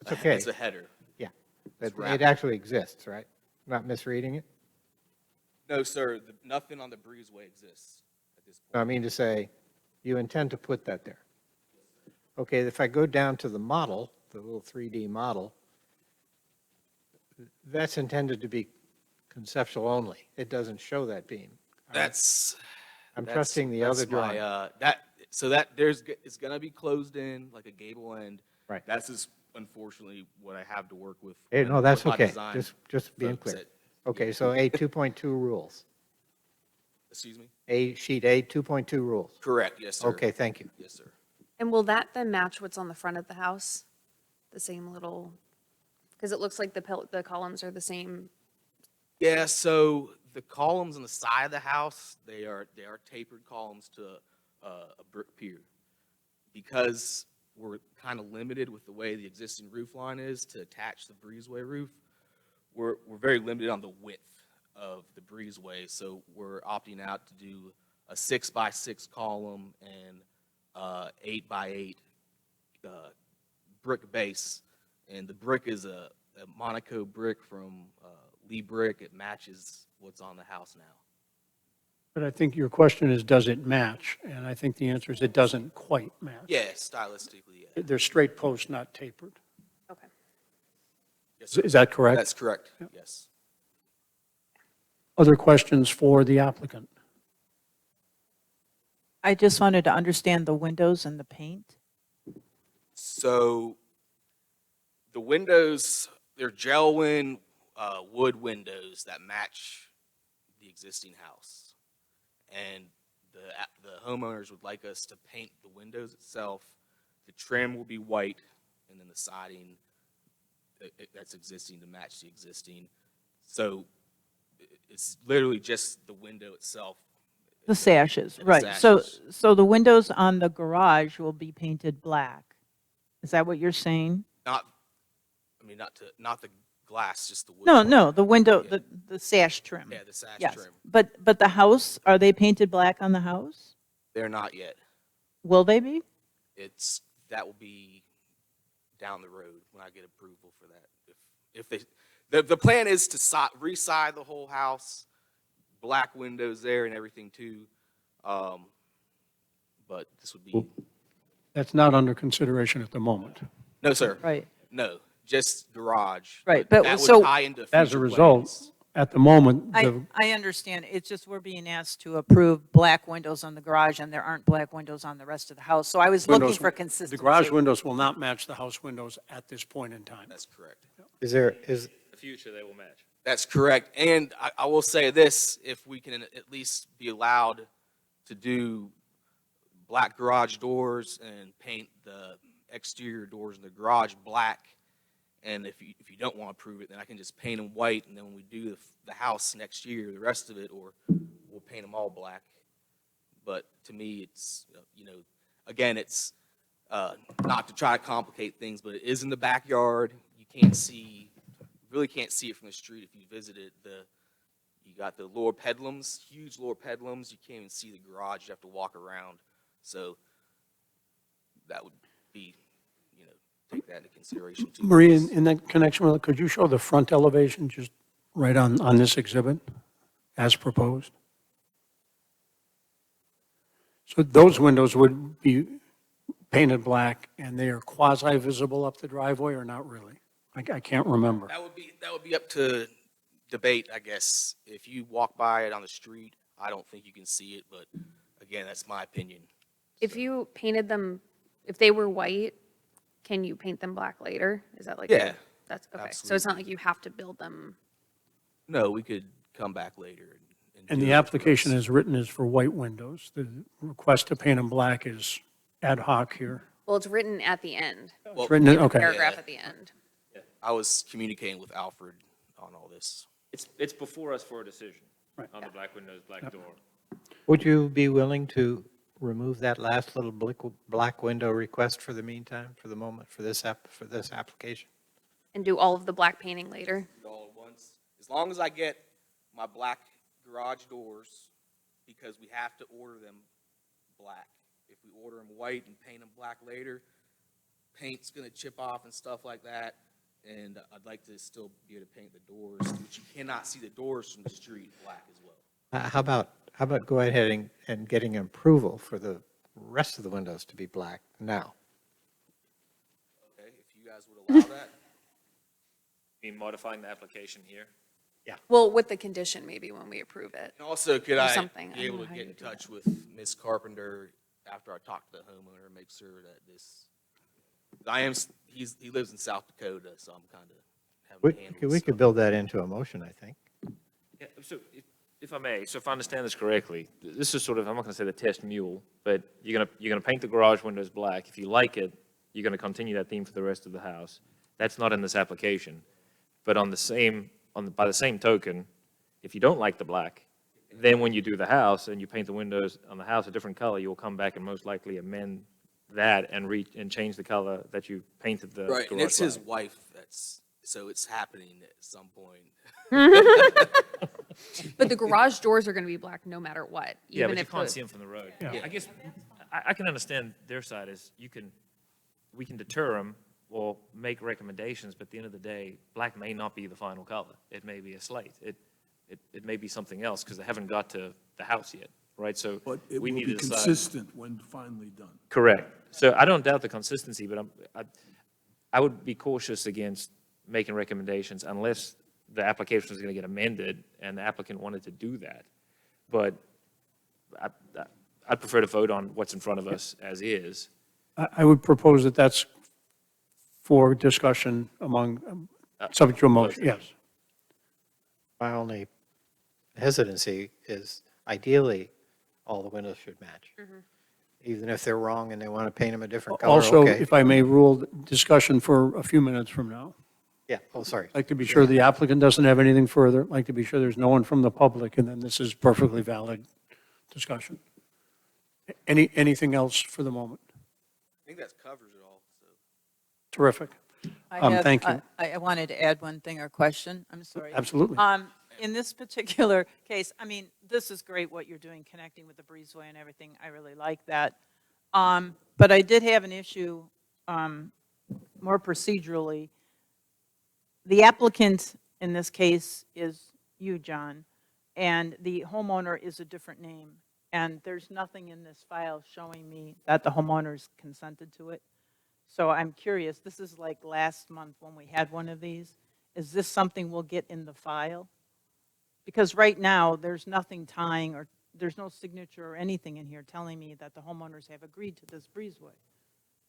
It's okay. it's a header. Yeah. It's It wrapped. actually exists, right? Not misreading it? No, sir, nothing on the breezeway exists at this No, I point. mean to say, you intend to put that there. Okay, if I go down to the model, the little 3D model, that's intended to be conceptual only. It doesn't show that beam. That's. I'm that's- trusting the that's other drawing. So it's going to be closed in like a gable end. Right. That's just unfortunately what I have to work with. Hey, no, with that's my okay. design Just being folks clear. at- Okay, so A 2.2 rules. Excuse me? Sheet A 2.2 rules. Correct, yes, sir. Okay, thank you. Yes, sir. And will that then match what's on the front of the house? The same little, because it looks like the columns are the same. Yeah, so the columns on the side of the house, they are tapered columns to a brick pier. Because we're kind of limited with the way the existing roof line is to attach the breezeway roof, we're very limited on the width of the breezeway, so we're opting out to do a 6x6 column and 8x8 brick base. And the brick is a Monaco brick from Lee Brick. It matches what's on the house now. But I think your question is, does it match? And I think the answer is it doesn't quite match. Yeah, stylistically, yeah. They're straight posts, not tapered. Okay. Yes, sir. Is that correct? That's correct, yes. Other questions for the applicant? I just wanted to understand the windows and the paint. So the windows, they're Gelwin wood windows that match the existing house. And the homeowners would like us to paint the windows itself. The trim will be white, and then the siding that's existing to match the existing. So it's literally just the window itself. The sashes, The right. So, sashes. so the windows on the garage will be painted black. Is that what you're saying? Not the glass, just the wood. No, part. no, the window, Yeah. the sash trim. Yeah, the sash Yes, trim. but the house, are they painted black on the house? They're not yet. Will they be? That will be down the road when I get approval for that. If the plan is to re-side the whole house, black windows there and everything too. But this would be, That's not under consideration at the moment. no, sir. Right. No, just garage. Right, but that would so- tie into As a future result, plans. at the moment, the I understand. It's just we're being asked to approve black windows on the garage and there aren't black windows on the rest of the house. So I was looking windows, for the consistency. garage windows will not match the house windows at this point in time. That's correct. The future, they will match. That's correct. And I will say this, if we can at least be allowed to do black garage doors and paint the exterior doors in the garage black, and if you don't want to approve it, then I can just paint them white, and then when we do the house next year, the rest of it, or we'll paint them all black. But to me, it's, again, it's not to try to complicate things, but it is in the backyard. You can't see, really can't see it from the street if you visit it. You got the lower pedlums, huge lower pedlums. You can't even see the garage. You have to walk around. So that would be, take that into consideration too. Marie, in that connection, could you show the front elevation just right on this exhibit as proposed? So those windows would be painted black, and they are quasi-visible up the driveway, or not really? I can't remember. That would be up to debate, I guess. If you walk by it on the street, I don't think you can see it, but again, that's my opinion. If you painted them, if they were white, can you paint them black later? Is that like? Yeah, That's, okay. So it's not like you have to build them. No, we could come back later. And do the it. application as written is for white windows. The request to paint them black is ad hoc here. Well, it's written at the end. Well, Written, okay. Paragraph at the end. I was communicating with Alfred on all this. It's before us for a decision Right. on the black windows, black door. Would you be willing to remove that last little black window request for the meantime, for the moment, for this application? And do all of the black painting later. All at once. As long as I get my black garage doors, because we have to order them black. If we order them white and paint them black later, paint's gonna chip off and stuff like that. And I'd like to still be able to paint the doors, which you cannot see the doors from the street black as well. How about go ahead and getting approval for the rest of the windows to be black now? Okay, if you guys would allow that. Mean modifying the application here? Well, with the condition maybe when we approve it. And also, could Or I something. I be don't able know to how get you in do touch that. with Ms. Carpenter after I talk to the homeowner, make sure that this, he lives in South Dakota, so I'm kind of having to handle We this could build that into a motion, I think. Yeah, so if I may, so if I understand this correctly, this is sort of, I'm not going to say the test mule, but you're going to paint the garage windows black. If you like it, you're going to continue that theme for the rest of the house. That's not in this application. But by the same token, if you don't like the black, then when you do the house and you paint the windows on the house a different color, you'll come back and most likely amend that and change the color that you painted the Right, and garage it's his black. wife so it's happening at some point. But the garage doors are going to be black no matter what. Yeah, even but you if can't the- see them from the road. Yeah. I guess, I can understand their side is we can deter them or make recommendations, but at the end of the day, black may not be the final color. It may be a slate. It may be something else because they haven't got to the house yet, right? So But it we will need be to decide. consistent when finally done. Correct. So I don't doubt the consistency, but I would be cautious against making recommendations unless the application is going to get amended and the applicant wanted to do that. But I'd prefer to vote on what's in front of us as is. I would propose that that's for discussion among, subject to a motion, yes. My only hesitancy is ideally, all the windows should match. Even if they're wrong and they want to paint them a different color, Also, okay. if I may rule discussion for a few minutes from now. Yeah, oh, sorry. I'd like to be sure the applicant doesn't have anything further. I'd like to be sure there's no one from the public, and then this is perfectly valid discussion. Anything else for the moment? I think that covers it all, so. Terrific. Thank you. I wanted to add one thing or question. I'm sorry. Absolutely. In this particular case, I mean, this is great what you're doing, connecting with the breezeway and everything. I really like that. But I did have an issue, more procedurally. The applicant in this case is you, John, and the homeowner is a different name. And there's nothing in this file showing me that the homeowners consented to it. So I'm curious, this is like last month when we had one of these. Is this something we'll get in the file? Because right now, there's nothing tying, or there's no signature or anything in here telling me that the homeowners have agreed to this breezeway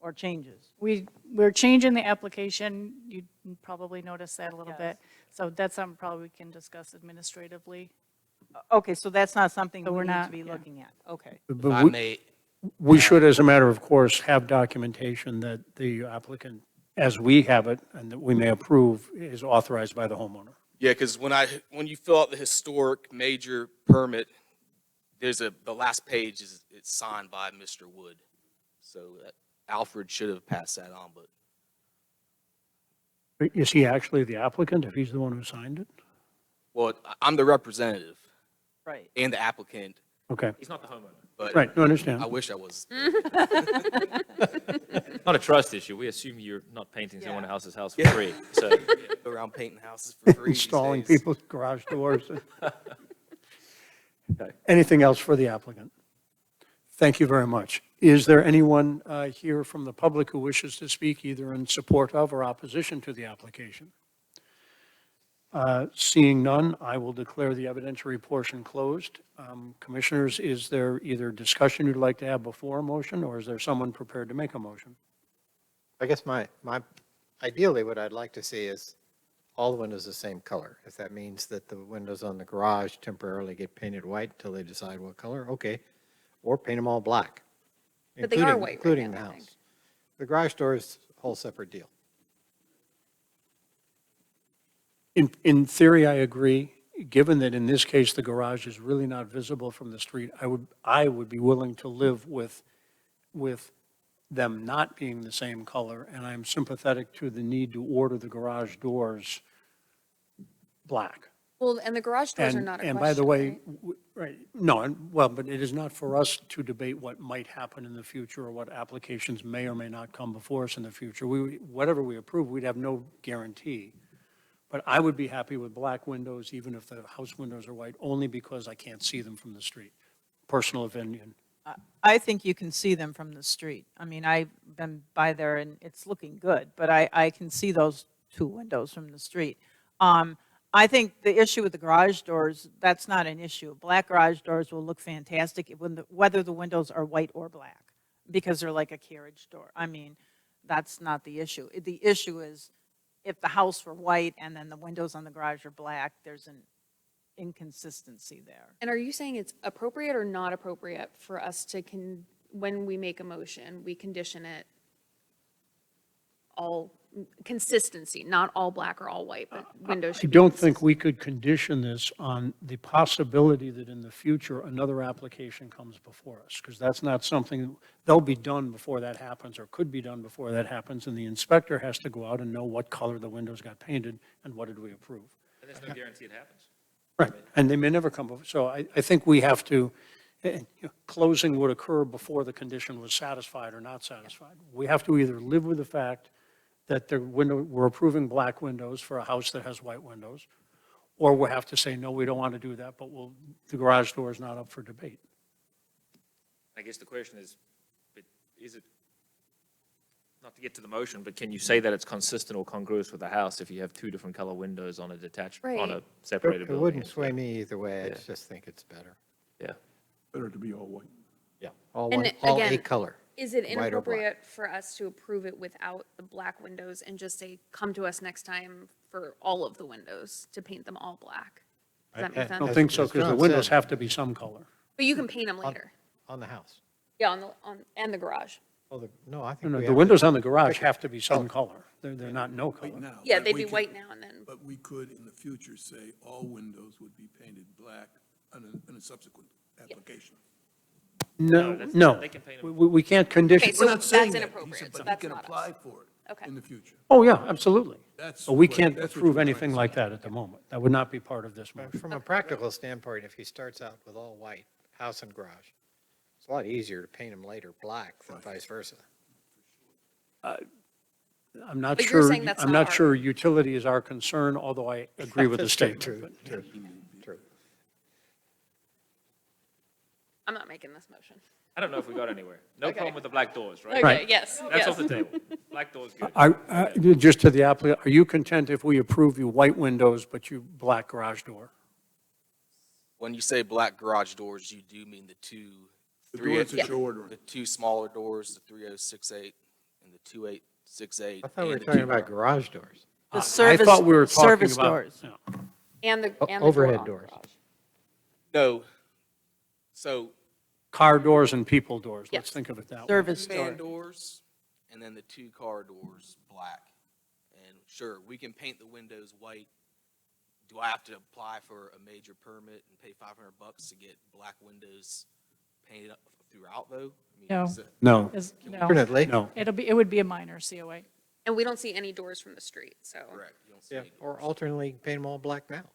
or changes. We're changing the application. You probably noticed that a little Yes. bit. So that's something probably we can discuss administratively. Okay, so that's not something So we we're need to not- be yeah. looking at. Okay. If But I we- may, We should, as a matter of course, have documentation that the applicant, as we have it, and that we may approve, is authorized by the homeowner. yeah, because when you fill out the historic major permit, the last page it's signed by Mr. Wood. So Alfred should have passed that on, but, Is he actually the applicant, if he's the one who signed it? well, I'm the representative Right. and the applicant, Okay, He's not the homeowner. but right, no, I understand. I wish I was. Not a trust issue. We assume you're not painting someone Yeah. else's house for Yeah. free. So Go around painting houses for free. these Installing days. people's garage doors. Okay. Anything else for the applicant? Thank you very much. Is there anyone here from the public who wishes to speak either in support of or opposition to the application? Seeing none, I will declare the evidentiary portion closed. Commissioners, is there either discussion you'd like to have before a motion, or is there someone prepared to make a motion? I guess ideally, what I'd like to see is all the windows the same color. If that means that the windows on the garage temporarily get painted white until they decide what color, okay. Or paint them all black. But they are including- white right Including the now, I think. house. The garage door is a whole separate deal. In theory, I agree. Given that in this case, the garage is really not visible from the street, I would be willing to live with them not being the same color, and I'm sympathetic to the need to order the garage doors black. Well, and the garage doors are not a question, And by the way, right? right, no, well, but it is not for us to debate what might happen in the future or what applications may or may not come before us in the future. Whatever we approve, we'd have no guarantee. But I would be happy with black windows, even if the house windows are white, only because I can't see them from the street. Personal opinion. I think you can see them from the street. I mean, I've been by there and it's looking good, but I can see those two windows from the street. I think the issue with the garage doors, that's not an issue. Black garage doors will look fantastic whether the windows are white or black, because they're like a carriage door. I mean, that's not the issue. The issue is if the house were white and then the windows on the garage are black, there's an inconsistency there. And are you saying it's appropriate or not appropriate for us to, when we make a motion, we condition it all consistency, not all black or all white, but windows I should be don't think consistent? we could condition this on the possibility that in the future, another application comes before us, because that's not something, they'll be done before that happens, or could be done before that happens, and the inspector has to go out and know what color the windows got painted and what did we approve. And there's no guarantee it happens. Right, and they may never come before, so I think we have to, closing would occur before the condition was satisfied or not satisfied. We have to either live with the fact that we're approving black windows for a house that has white windows, or we'll have to say, no, we don't want to do that, but the garage door is not up for debate. I guess the question is it, not to get to the motion, but can you say that it's consistent or congruous with the house if you have two different color windows on a detached, on a Right. separated It building? wouldn't sway me either way. I Yeah. just think it's better. Yeah. Better to be all white. Yeah. All And one, all again, a color. Is it white or black. inappropriate for us to approve it without the black windows and just say, come to us next time for all of the windows to paint them all black? Does that I- make I sense? don't think so, As because the John windows said- have to be some color. But you can paint them later. On the house. Yeah, and the garage. Oh, no, I No, think no, we the have to- windows on the garage have to be some color. They're not no Right color. now. Yeah, but they'd we be could- white now and then. But we could, in the future, say all windows would be painted black on a subsequent application. No, that's- no, they can paint we can't condition. Okay, so We're not saying that's that. He inappropriate, said, so but that's he can not us. apply for it Okay. in the future. Oh, yeah, absolutely. That's But we what- can't that's what approve you're trying anything to like say. that at the moment. That would not be part of this motion. From a practical standpoint, if he starts out with all white, house and garage, it's a lot easier to paint them later black than vice versa. I'm not But you're sure, saying that's I'm not not sure utility is our concern, although I agree with the That's true, statement. but- True. I'm not making this motion. I don't know if we got anywhere. No Okay. problem with the black doors, right? Okay, Right. yes, That's yes. off the table. Black doors, good. Just to the applicant, are you content if we approve you white windows, but you black garage door? When you say black garage doors, you do mean the two, The three, doors that you're ordering. the two smaller doors, the 3068 and the 2868. I thought we were and the talking two- about garage doors. The I service, thought we were talking service about- doors. yeah. And the door Overhead on the doors. garage. No. So Car doors and people doors, let's Yes. think of it that way. Service van door. doors and then the two car doors black. And sure, we can paint the windows white. Do I have to apply for a major permit and pay $500 to get black windows painted up throughout though? I mean, No. is it- No, No, Alternately, no. it would be a minor COA. And we don't see any doors from the street, so. Correct. You don't see yeah, any or doors. alternately paint them all black now.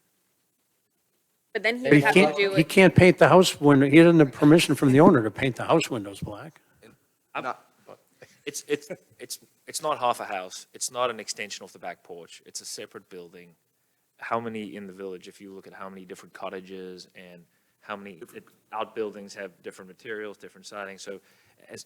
But then he But would have to do he it. can't paint the house window, he doesn't have permission from the owner to paint the house windows black. Not- It's not half a house. It's not an extension of the back porch. It's a separate building. How many in the village, if you look at how many different cottages and how many outbuildings have different materials, different siding. So as,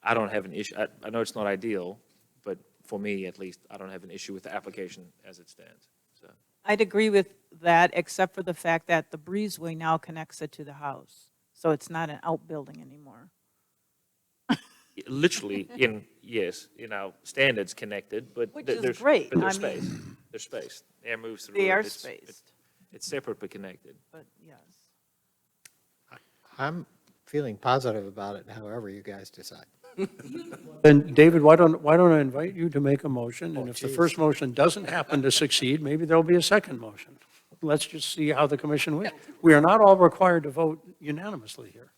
I don't have an issue, I know it's not ideal, but for me at least, I don't have an issue with the application as it stands, so. I'd agree with that, except for the fact that the breezeway now connects it to the house. So it's not an outbuilding anymore. Literally, yes, in our standards connected, but Which is there's, great. but there's I mean- space. There's space. Air moves through They it. are It's- spaced, It's separate but connected. but yes. I'm feeling positive about it, however you guys decide. Then, David, why don't I invite you to make a motion? And Oh, if the geez. first motion doesn't happen to succeed, maybe there'll be a second motion. Let's just see how the commission will. We are not all required to vote unanimously here.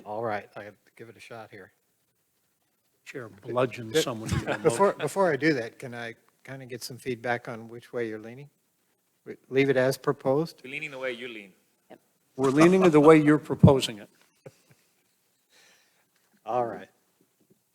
All right, I have to give it a shot here. Chair bludgeons someone into a motion. Before I do that, can I kind of get some feedback on which way you're leaning? Leave it as proposed? We're leaning the way you lean. We're leaning the way you're proposing it. All right.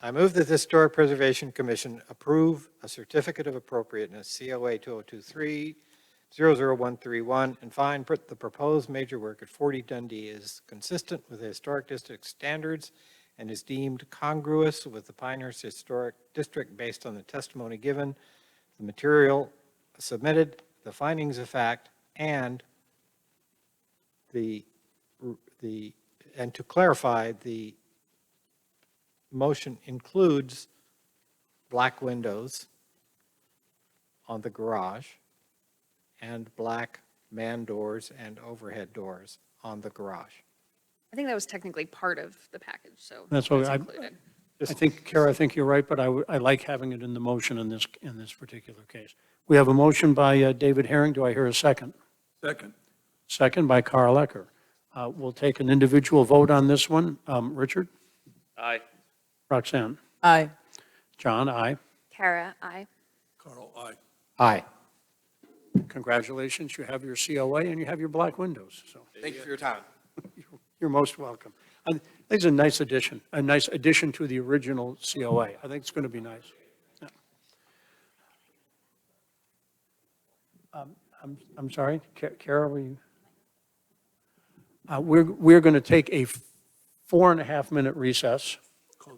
I move that the Historic Preservation Commission approve a certificate of appropriateness, COA 2023-00131, and find the proposed major work at 40 Dundee is consistent with the Historic District standards and is deemed congruous with the Pinehurst Historic District based on the testimony given, the material submitted, the findings of fact, and and to clarify, the motion includes black windows on the garage and black man doors and overhead doors on the garage. I think that was technically part of the package, so That's what it's I- included. I think, Kara, I think you're right, but I like having it in the motion in this particular case. We have a motion by David Herring. Do I hear a second? Second. Second by Carl Ecker. We'll take an individual vote on this one. Richard? Aye. Roxanne? Aye. John, aye. Kara, aye. Carl, aye. Aye. Congratulations, you have your COA and you have your black windows, so Thank you for your time. you're most welcome. I think it's a nice addition to the original COA. I think it's going to be nice. Yeah. I'm sorry, Kara, were you? We're going to take a 4.5-minute recess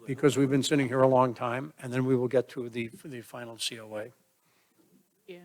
because we've been sitting here a long time, and then we will get to the final COA. Yeah.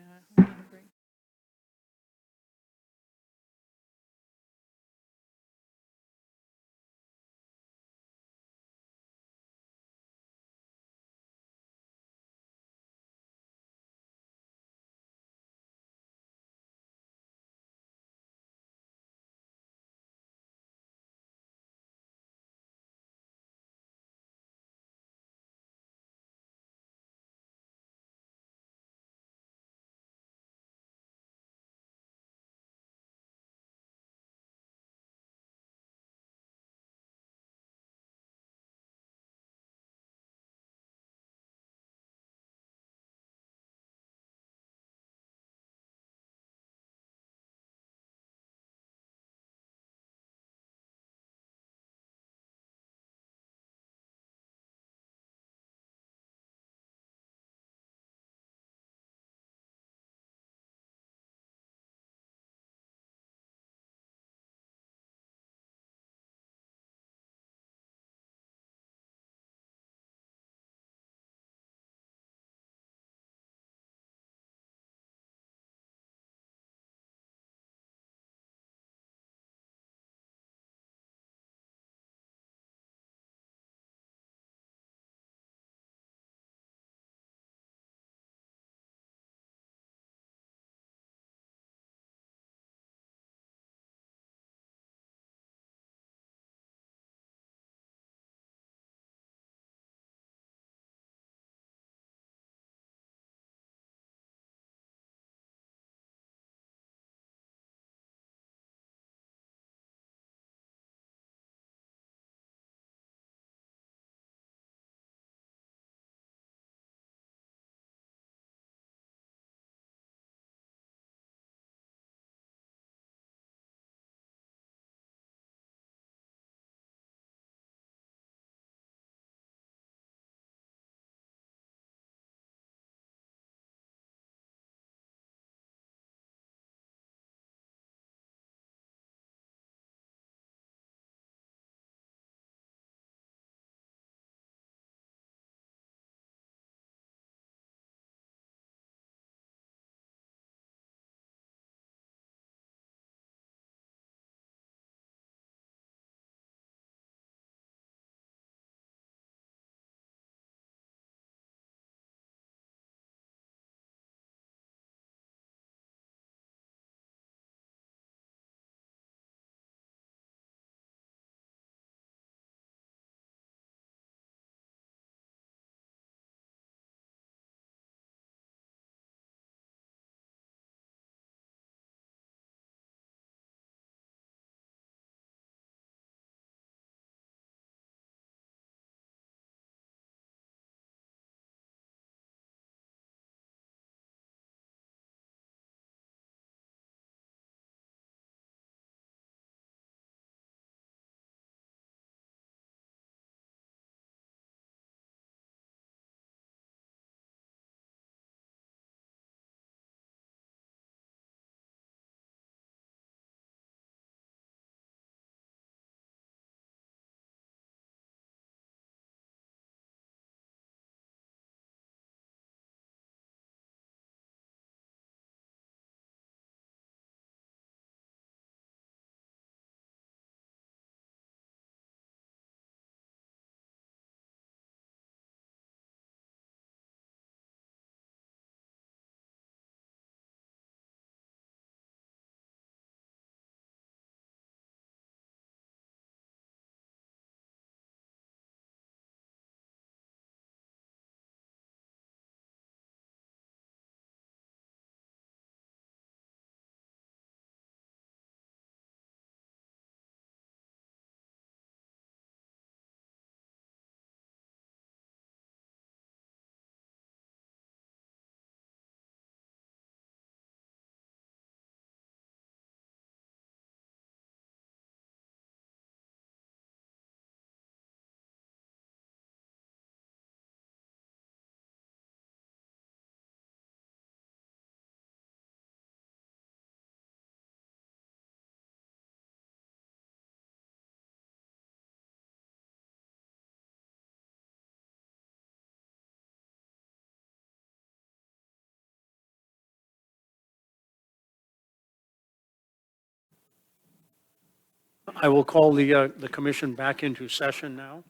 I will call the commission back into session now.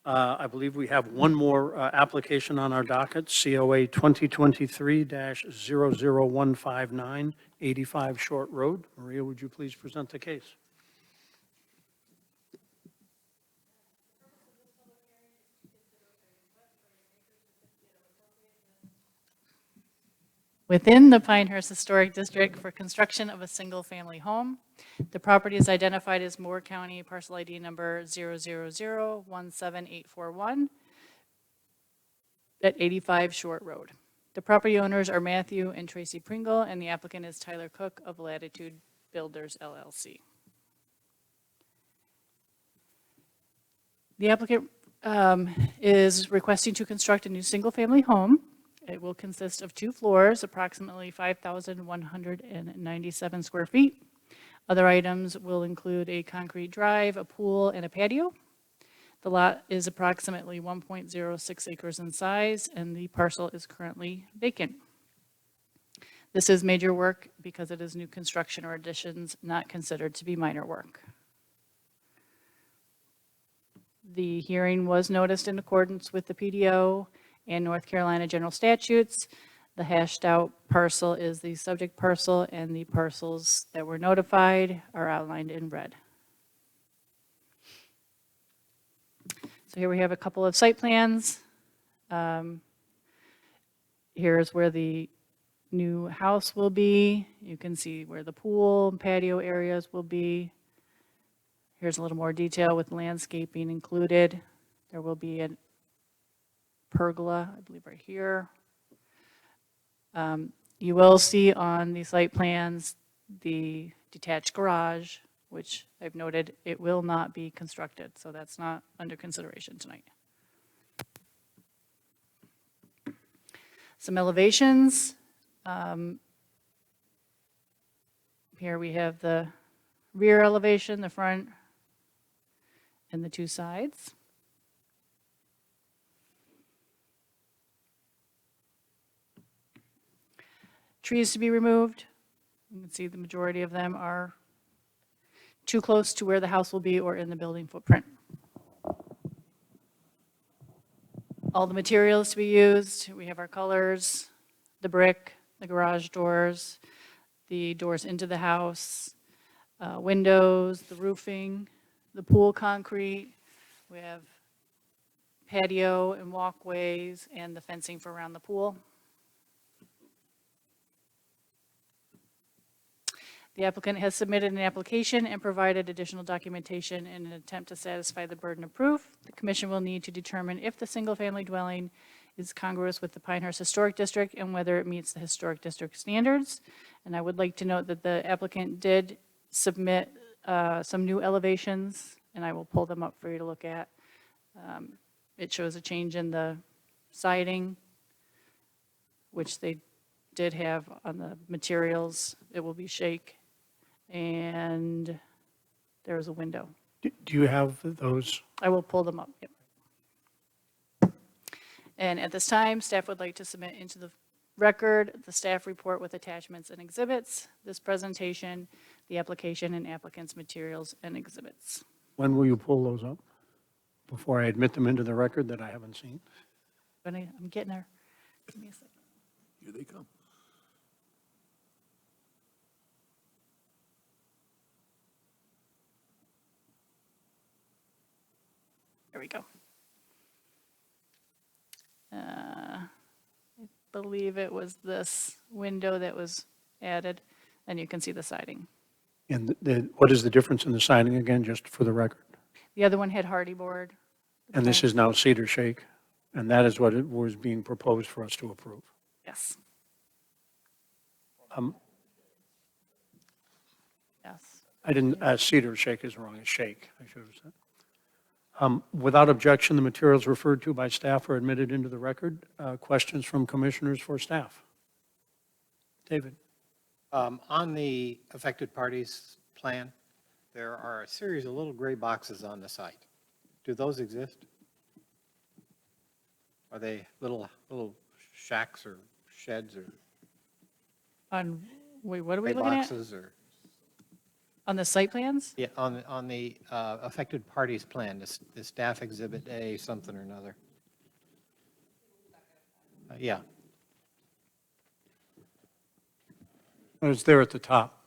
I believe we have one more application on our docket, COA 2023-00159, 85 Short Road. Maria, would you please present the case? Within the Pinehurst Historic District for construction of a single-family home. The property is identified as Moore County Parcel ID number 000-17841 at 85 Short Road. The property owners are Matthew and Tracy Pringle, and the applicant is Tyler Cook of Latitude Builders LLC. The applicant is requesting to construct a new single-family home. It will consist of 2 floors, approximately 5,197 square feet. Other items will include a concrete drive, a pool, and a patio. The lot is approximately 1.06 acres in size, and the parcel is currently vacant. This is major work because it is new construction or additions not considered to be minor work. The hearing was noticed in accordance with the PDO and North Carolina general statutes. The hashed out parcel is the subject parcel, and the parcels that were notified are outlined in red. So here we have a couple of site plans. Here's where the new house will be. You can see where the pool and patio areas will be. Here's a little more detail with landscaping included. There will be a pergola, I believe right here. You will see on the site plans the detached garage, which I've noted it will not be constructed, so that's not under consideration tonight. Some elevations. Here we have the rear elevation, the front, and the 2 sides. Trees to be removed. You can see the majority of them are too close to where the house will be or in the building footprint. All the materials to be used, we have our colors, the brick, the garage doors, the doors into the house, windows, the roofing, the pool concrete. We have patio and walkways and the fencing for around the pool. The applicant has submitted an application and provided additional documentation in an attempt to satisfy the burden of proof. The commission will need to determine if the single-family dwelling is congruous with the Pinehurst Historic District and whether it meets the Historic District standards. And I would like to note that the applicant did submit some new elevations, and I will pull them up for you to look at. It shows a change in the siding, which they did have on the materials. It will be shake. And there's a window. Do you have those? I will pull them up. Yep. And at this time, staff would like to submit into the record the staff report with attachments and exhibits, this presentation, the application and applicant's materials and exhibits. When will you pull those up? Before I admit them into the record that I haven't seen? I'm getting there. Give me a second. Here they come. There we go. I believe it was this window that was added, and you can see the siding. And what is the difference in the siding again, just for the record? The other one had hardy board. And this is now cedar shake, and that is what it was being proposed for us to approve. Yes. Yes. I didn't, cedar shake is wrong, it's shake, I should have said. Without objection, the materials referred to by staff are admitted into the record. Questions from commissioners for staff? David? On the affected parties plan, there are a series of little gray boxes on the site. Do those exist? Are they little shacks or sheds or On, wait, what are we gray looking at? boxes or? On the site plans? Yeah, on the affected parties plan, the staff exhibit A, something or another. Yeah, It's there at the top,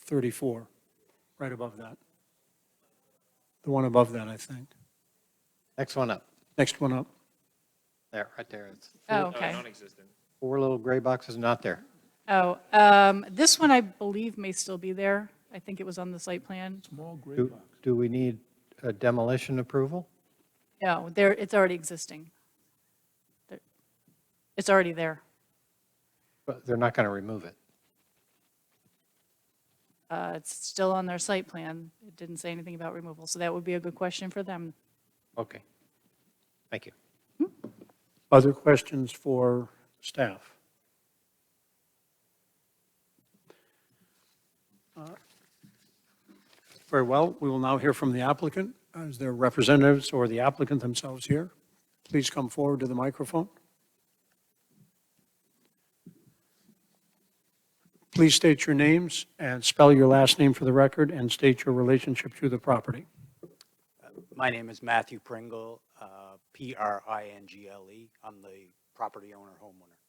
34, right above that. The one above that, I think. next one up, Next one up. there, right there. It's Oh, okay. Non-existent. 4 little gray boxes not there. Oh, this one I believe may still be there. I think it was on the site plan. Small gray Do box. do we need a demolition approval? No, there, it's already existing. It's already there. But they're not going to remove it. It's still on their site plan. It didn't say anything about removal, so that would be a good question for them. Okay. Thank you. Other questions for staff? Very well, we will now hear from the applicant. Is there representatives or the applicant themselves here? Please come forward to the microphone. Please state your names and spell your last name for the record and state your relationship to the property. My name is Matthew Pringle, Pringle. I'm the property owner, homeowner.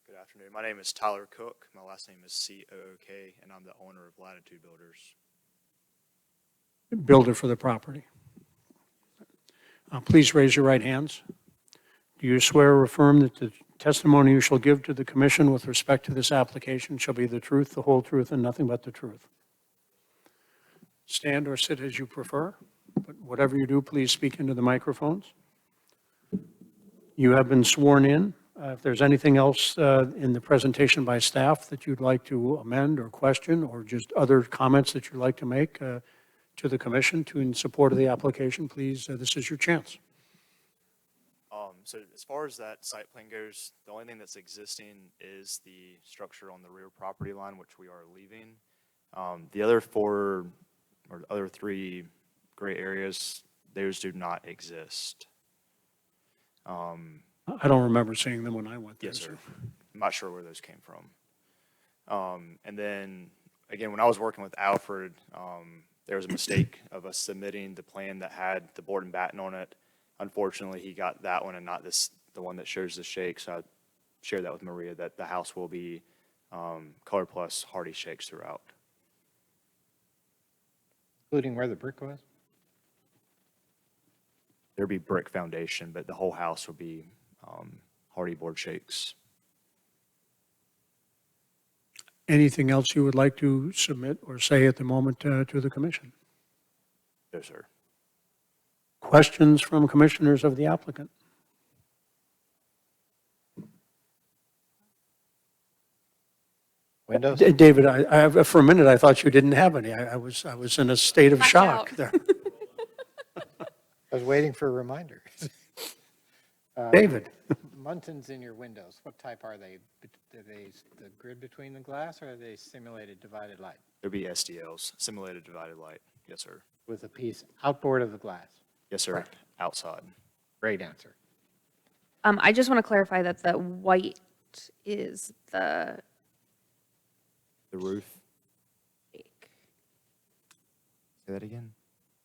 Good afternoon. My name is Tyler Cook. My last name is Cook, and I'm the owner of Latitude Builders. Builder for the property. Please raise your right hands. Do you swear or affirm that the testimony you shall give to the commission with respect to this application shall be the truth, the whole truth, and nothing but the truth? Stand or sit as you prefer, but whatever you do, please speak into the microphones. You have been sworn in. If there's anything else in the presentation by staff that you'd like to amend or question, or just other comments that you'd like to make to the commission in support of the application, please, this is your chance. So as far as that site plan goes, the only thing that's existing is the structure on the rear property line, which we are leaving. The other 4 or other 3 gray areas, those do not exist. I don't remember seeing them when I went there. Yes, sir. I'm not sure where those came from. And then, again, when I was working with Alfred, there was a mistake of us submitting the plan that had the board and batten on it. Unfortunately, he got that one and not the one that shows the shake. So I shared that with Maria, that the house will be Color Plus Hardy shakes throughout. Including where the brick was? There'd be brick foundation, but the whole house will be Hardy board shakes. Anything else you would like to submit or say at the moment to the commission? No, sir. Questions from commissioners of the applicant? Windows? David, for a minute, I thought you didn't have any. I was in a state of Watch shock out. there. I was waiting for a reminder. David? Muntins in your windows, what type are they? Are they the grid between the glass, or are they simulated divided light There'd be SDLs, simulated divided light. Yes, sir. with a piece outboard of the glass? Yes, sir. Correct. Outside. Great answer. I just want to clarify that the white is the The roof. Say that again.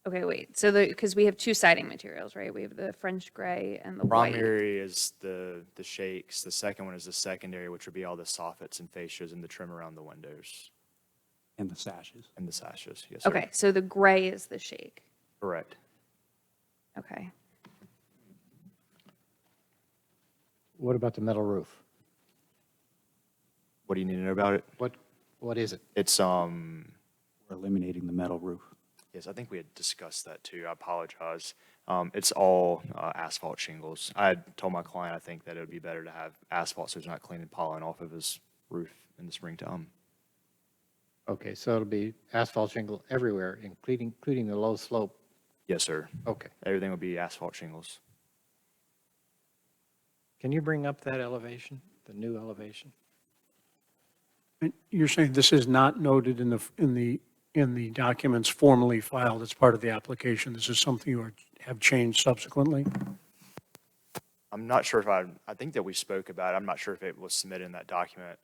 okay, wait. So because we have 2 siding materials, right? We have the French gray and the white. Primary is the shakes. The second one is the secondary, which would be all the soffits and fascias and the trim around the windows And the sashes. and the sashes. Yes, sir. Okay, so the gray is the shake. Correct. Okay. What about the metal roof? What do you need to know about it? What is it? It's, We're eliminating the metal roof. yes, I think we had discussed that too. I apologize. It's all asphalt shingles. I had told my client, I think that it would be better to have asphalt so he's not cleaning pollen off of his roof in the springtime. Okay, so it'll be asphalt shingle everywhere, including the low slope. Yes, sir. Okay. Everything will be asphalt shingles. Can you bring up that elevation, the new elevation? And you're saying this is not noted in the documents formally filed as part of the application? This is something you have changed subsequently? I'm not sure if I think that we spoke about it. I'm not sure if it was submitted in that document.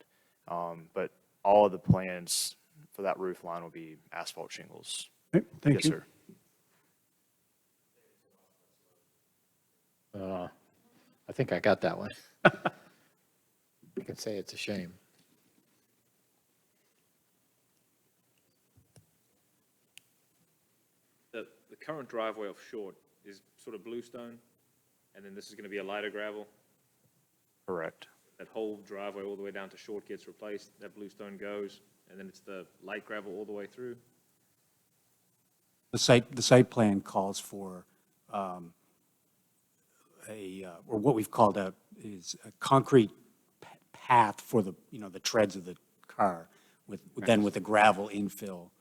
But all of the plans for that roof line will be asphalt shingles. Okay, thank Yes, you. sir. I think I got that one. I can say it's a shame. The current driveway off Short is sort of bluestone, and then this is going to be a lighter gravel. Correct. That whole driveway all the way down to Short gets replaced, that bluestone goes, and then it's the light gravel all the way through. The site plan calls for or what we've called is a concrete path for the, the treads of the car then with a gravel infill,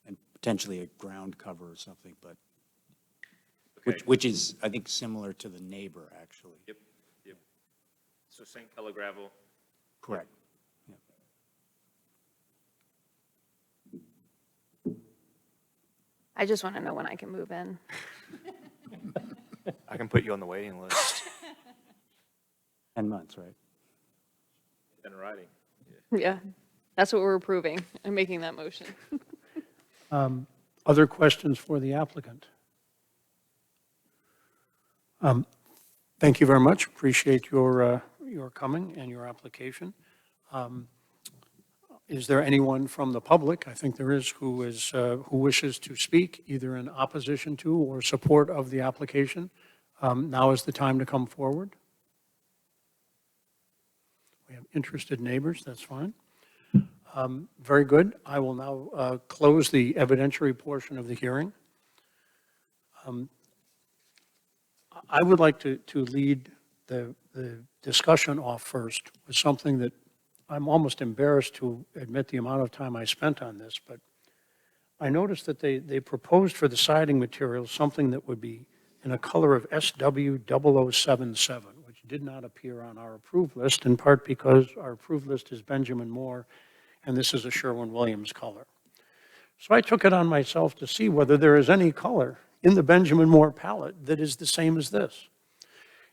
and potentially a ground cover or something, but, Okay. which is, I think, similar to the neighbor, actually. Yep. So same color gravel. Correct. I just want to know when I can move in. I can put you on the waiting list. 10 months, right? In writing. Yeah, that's what we're approving. I'm making that motion. Other questions for the applicant? Thank you very much. Appreciate your coming and your application. Is there anyone from the public, I think there is, who wishes to speak either in opposition to or support of the application? Now is the time to come forward. We have interested neighbors, that's fine. Very good. I will now close the evidentiary portion of the hearing. I would like to lead the discussion off first with something that I'm almost embarrassed to admit the amount of time I spent on this, but I noticed that they proposed for the siding material something that would be in a color of SW0077, which did not appear on our approved list, in part because our approved list is Benjamin Moore, and this is a Sherwin-Williams color. So I took it on myself to see whether there is any color in the Benjamin Moore palette that is the same as this.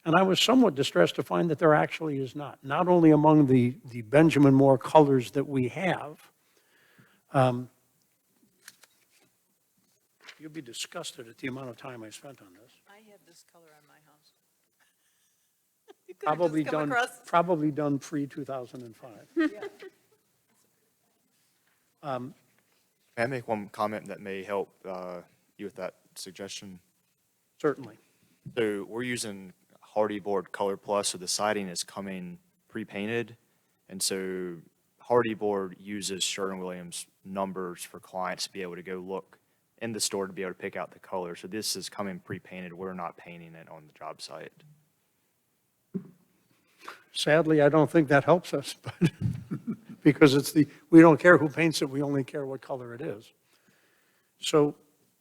And I was somewhat distressed to find that there actually is not only among the Benjamin Moore colors that we have. You'll be disgusted at the amount of time I spent on this. I have this color on my house. Probably done pre-2005. May I make one comment that may help you with that suggestion? Certainly. So we're using Hardy Board Color Plus, so the siding is coming pre-painted. And so Hardy Board uses Sherwin-Williams numbers for clients to be able to go look in the store to be able to pick out the color. So this is coming pre-painted. We're not painting it on the job site. Sadly, I don't think that helps us, but because we don't care who paints it, we only care what color it is. So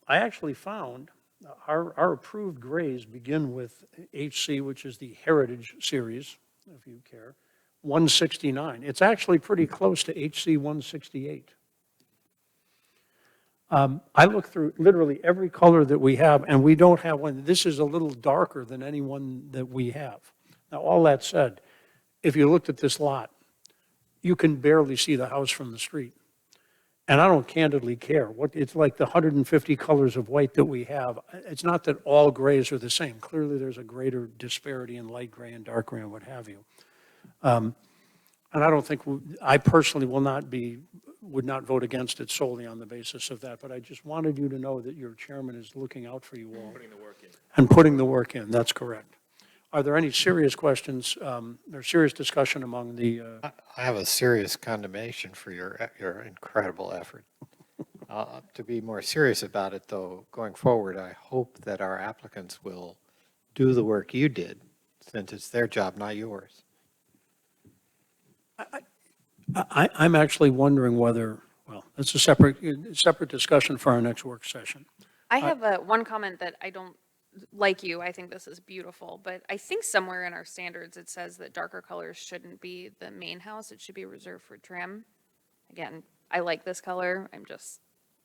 I actually found our approved grays begin with HC, which is the Heritage Series, if you care, 169. It's actually pretty close to HC 168. I looked through literally every color that we have, and we don't have one. This is a little darker than any one that we have. Now, all that said, if you looked at this lot, you can barely see the house from the street. And I don't candidly care. It's like the 150 colors of white that we have. It's not that all grays are the same. Clearly, there's a greater disparity in light gray and dark gray and what have you. And I don't think, I personally would not vote against it solely on the basis of that. But I just wanted you to know that your chairman is looking out for you all. Putting the work in. And putting the work in, that's correct. Are there any serious questions, or serious discussion among the, I have a serious condemnation for your incredible effort. To be more serious about it, though, going forward, I hope that our applicants will do the work you did, since it's their job, not yours. I'm actually wondering whether, well, it's a separate discussion for our next work session. I have one comment that I don't like you. I think this is beautiful, but I think somewhere in our standards it says that darker colors shouldn't be the main house. It should be reserved for trim. Again, I like this color. I'm just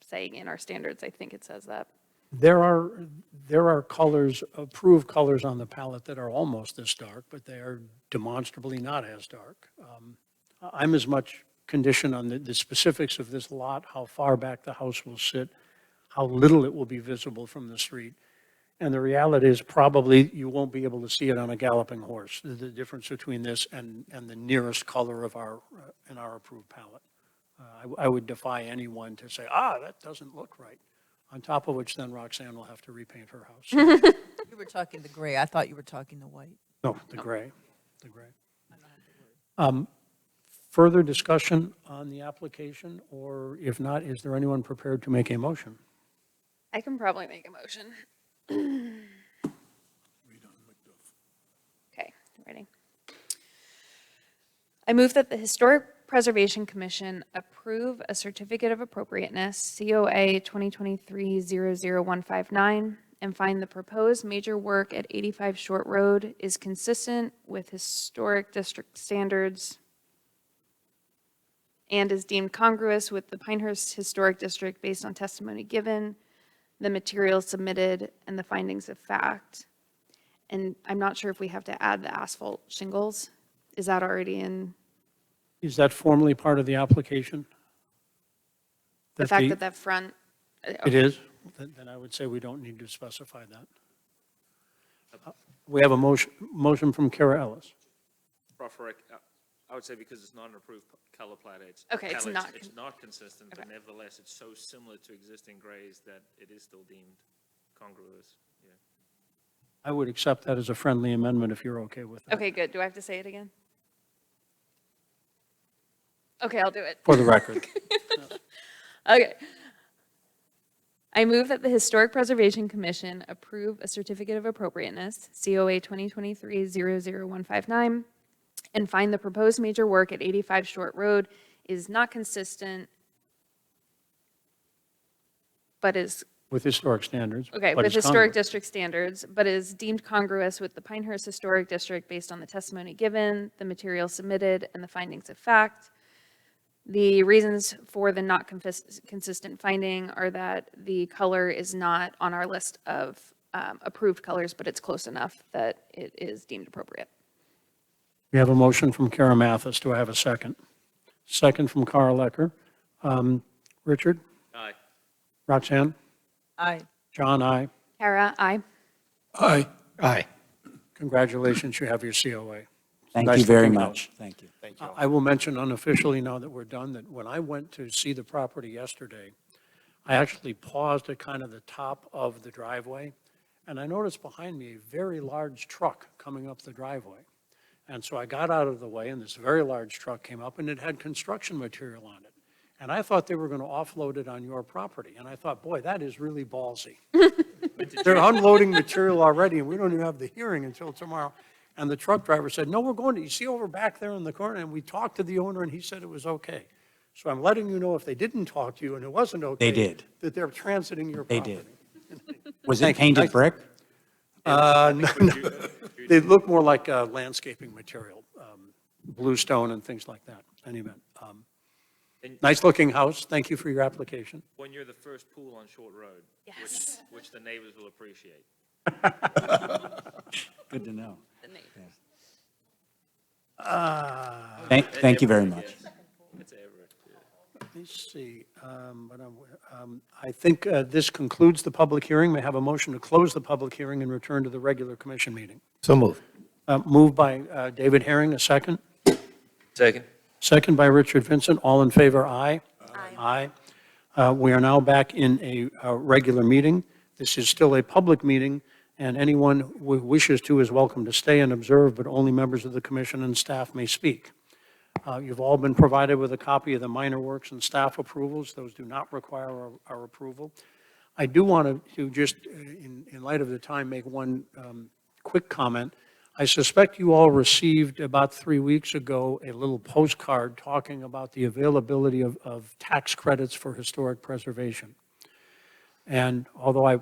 saying in our standards, I think it says that. There are colors, approved colors on the palette that are almost this dark, but they are demonstrably not as dark. I'm as much condition on the specifics of this lot, how far back the house will sit, how little it will be visible from the street. And the reality is probably you won't be able to see it on a galloping horse, the difference between this and the nearest color of in our approved palette. I would defy anyone to say, that doesn't look right. On top of which then Roxanne will have to repaint her house. You were talking the gray. I thought you were talking the white. No, the gray. Further discussion on the application, or if not, is there anyone prepared to make a motion? I can probably make a motion. Okay, ready. I move that the Historic Preservation Commission approve a certificate of appropriateness, COA 2023-00159, and find the proposed major work at 85 Short Road is consistent with historic district standards and is deemed congruous with the Pinehurst Historic District based on testimony given, the materials submitted, and the findings of fact. And I'm not sure if we have to add the asphalt shingles. Is that already in? Is that formally part of the application? The fact that that front. It is? Then I would say we don't need to specify that. We have a motion from Kara Ellis. I would say because it's not an approved color plat, it's not consistent, but nevertheless, it's so similar to existing grays that it is still deemed congruous. Yeah. I would accept that as a friendly amendment if you're okay with that. Okay, good. Do I have to say it again? Okay, I'll do it. For the record. Okay. I move that the Historic Preservation Commission approve a certificate of appropriateness, COA 2023-00159, and find the proposed major work at 85 Short Road is not consistent, but is With historic standards. okay, but with it's historic congruous. district standards, but is deemed congruous with the Pinehurst Historic District based on the testimony given, the material submitted, and the findings of fact. The reasons for the not consistent finding are that the color is not on our list of approved colors, but it's close enough that it is deemed appropriate. We have a motion from Kara Mathis. Do I have a second? Second from Carl Lecker. Richard? Aye. Roxanne? Aye. John, aye. Kara, aye. Aye. Aye. Congratulations, you have your COA. Thank Nice you very looking much. house. Thank you. Thank you. I will mention unofficially now that we're done, that when I went to see the property yesterday, I actually paused at kind of the top of the driveway, and I noticed behind me a very large truck coming up the driveway. And so I got out of the way, and this very large truck came up, and it had construction material on it. And I thought they were going to offload it on your property. And I thought, boy, that is really ballsy. They're unloading material already, and we don't even have the hearing until tomorrow. And the truck driver said, no, we're going to, you see over back there in the corner? And we talked to the owner, and he said it was okay. So I'm letting you know if they didn't talk to you and it wasn't okay. They did. That they're transiting your They property. did. Was it Thank you. painted Nice. brick? No. They look more like landscaping material, bluestone and things like that, in any event. Nice-looking house. Thank you for your application. When you're the first pool on Short Road, Yes. which the neighbors will appreciate. Good to know. The neighbors. Thank you very much. It's Everett. Let me see. I think this concludes the public hearing. May I have a motion to close the public hearing and return to the regular commission meeting? So moved. Moved by David Herring, a second. Second. Second by Richard Vincent. All in favor, aye? Aye. We are now back in a regular meeting. This is still a public meeting, and anyone who wishes to is welcome to stay and observe, but only members of the commission and staff may speak. You've all been provided with a copy of the minor works and staff approvals. Those do not require our approval. I do want to just, in light of the time, make one quick comment. I suspect you all received about 3 weeks ago a little postcard talking about the availability of tax credits for historic preservation. And although I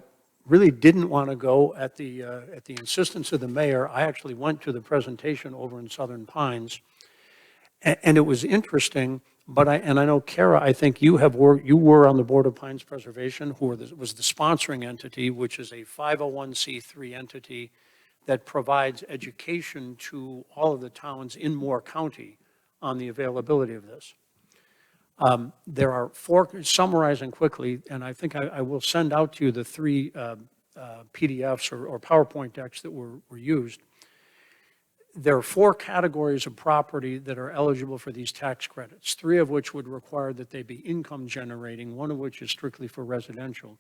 really didn't want to go at the insistence of the mayor, I actually went to the presentation over in Southern Pines. And it was interesting, but I know, Kara, I think you were on the Board of Pines Preservation, who was the sponsoring entity, which is a 501c3 entity that provides education to all of the towns in Moore County on the availability of this. There are four, summarizing quickly, and I think I will send out to you the three PDFs or PowerPoint decks that were used. There are four categories of property that are eligible for these tax credits, three of which would require that they be income generating, one of which is strictly for residential.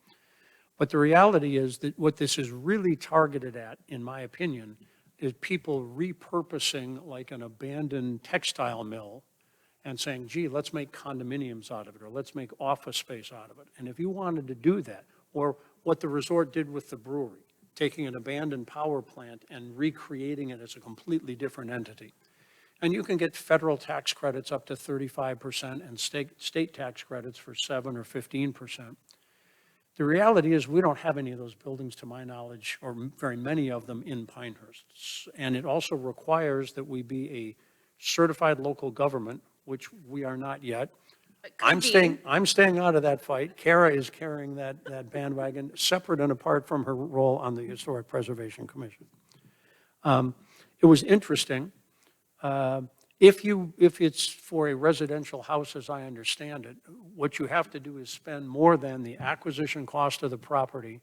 But the reality is that what this is really targeted at, in my opinion, is people repurposing like an abandoned textile mill and saying, gee, let's make condominiums out of it, or let's make office space out of it. And if you wanted to do that, or what the resort did with the brewery, taking an abandoned power plant and recreating it as a completely different entity. And you can get federal tax credits up to 35% and state tax credits for 7 or 15%. The reality is we don't have any of those buildings, to my knowledge, or very many of them in Pinehurst. And it also requires that we be a certified local government, which we are not yet. I'm staying out of that fight. Kara is carrying that bandwagon, separate and apart from her role on the Historic Preservation Commission. It was interesting. If it's for a residential house, as I understand it, what you have to do is spend more than the acquisition cost of the property,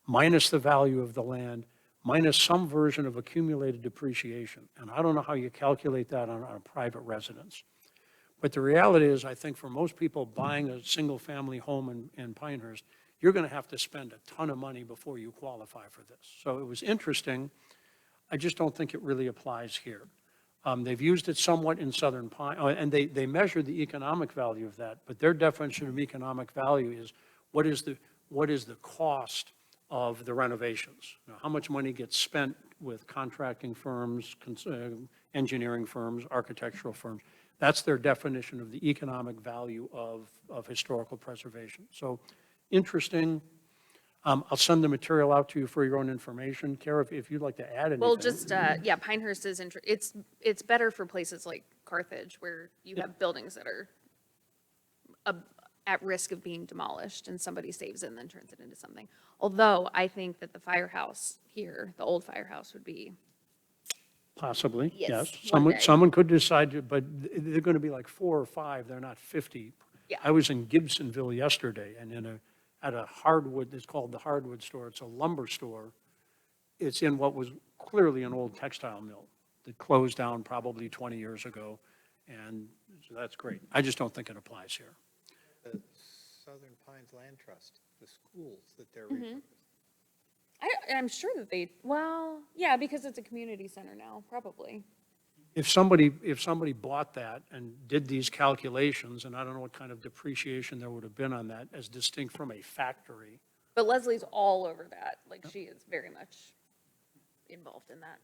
minus the value of the land, minus some version of accumulated depreciation. And I don't know how you calculate that on a private residence. But the reality is, I think for most people buying a single-family home in Pinehurst, you're going to have to spend a ton of money before you qualify for this. So it was interesting. I just don't think it really applies here. They've used it somewhat in Southern Pine, and they measure the economic value of that, but their definition of economic value is what is the cost of the renovations? Now, how much money gets spent with contracting firms, engineering firms, architectural firms? That's their definition of the economic value of historical preservation. So interesting. I'll send the material out to you for your own information. Kara, if you'd like to add anything. Well, just, yeah, Pinehurst is, it's better for places like Carthage where you have buildings that are at risk of being demolished and somebody saves it and then turns it into something. Although I think that the firehouse here, the old firehouse would be. Possibly, yes. one day. Someone could decide to, but they're going to be like 4 or 5. They're not 50. Yeah. I was in Gibsonville yesterday, and at a hardwood, it's called the Hardwood Store. It's a lumber store. It's in what was clearly an old textile mill that closed down probably 20 years ago, and so that's great. I just don't think it applies here. The Southern Pines Land Trust, the schools that they're repurposing. I'm sure that well, yeah, because it's a community center now, probably. If somebody bought that and did these calculations, and I don't know what kind of depreciation there would have been on that as distinct from a factory. But Leslie's all over that. Like, she is very much involved in that.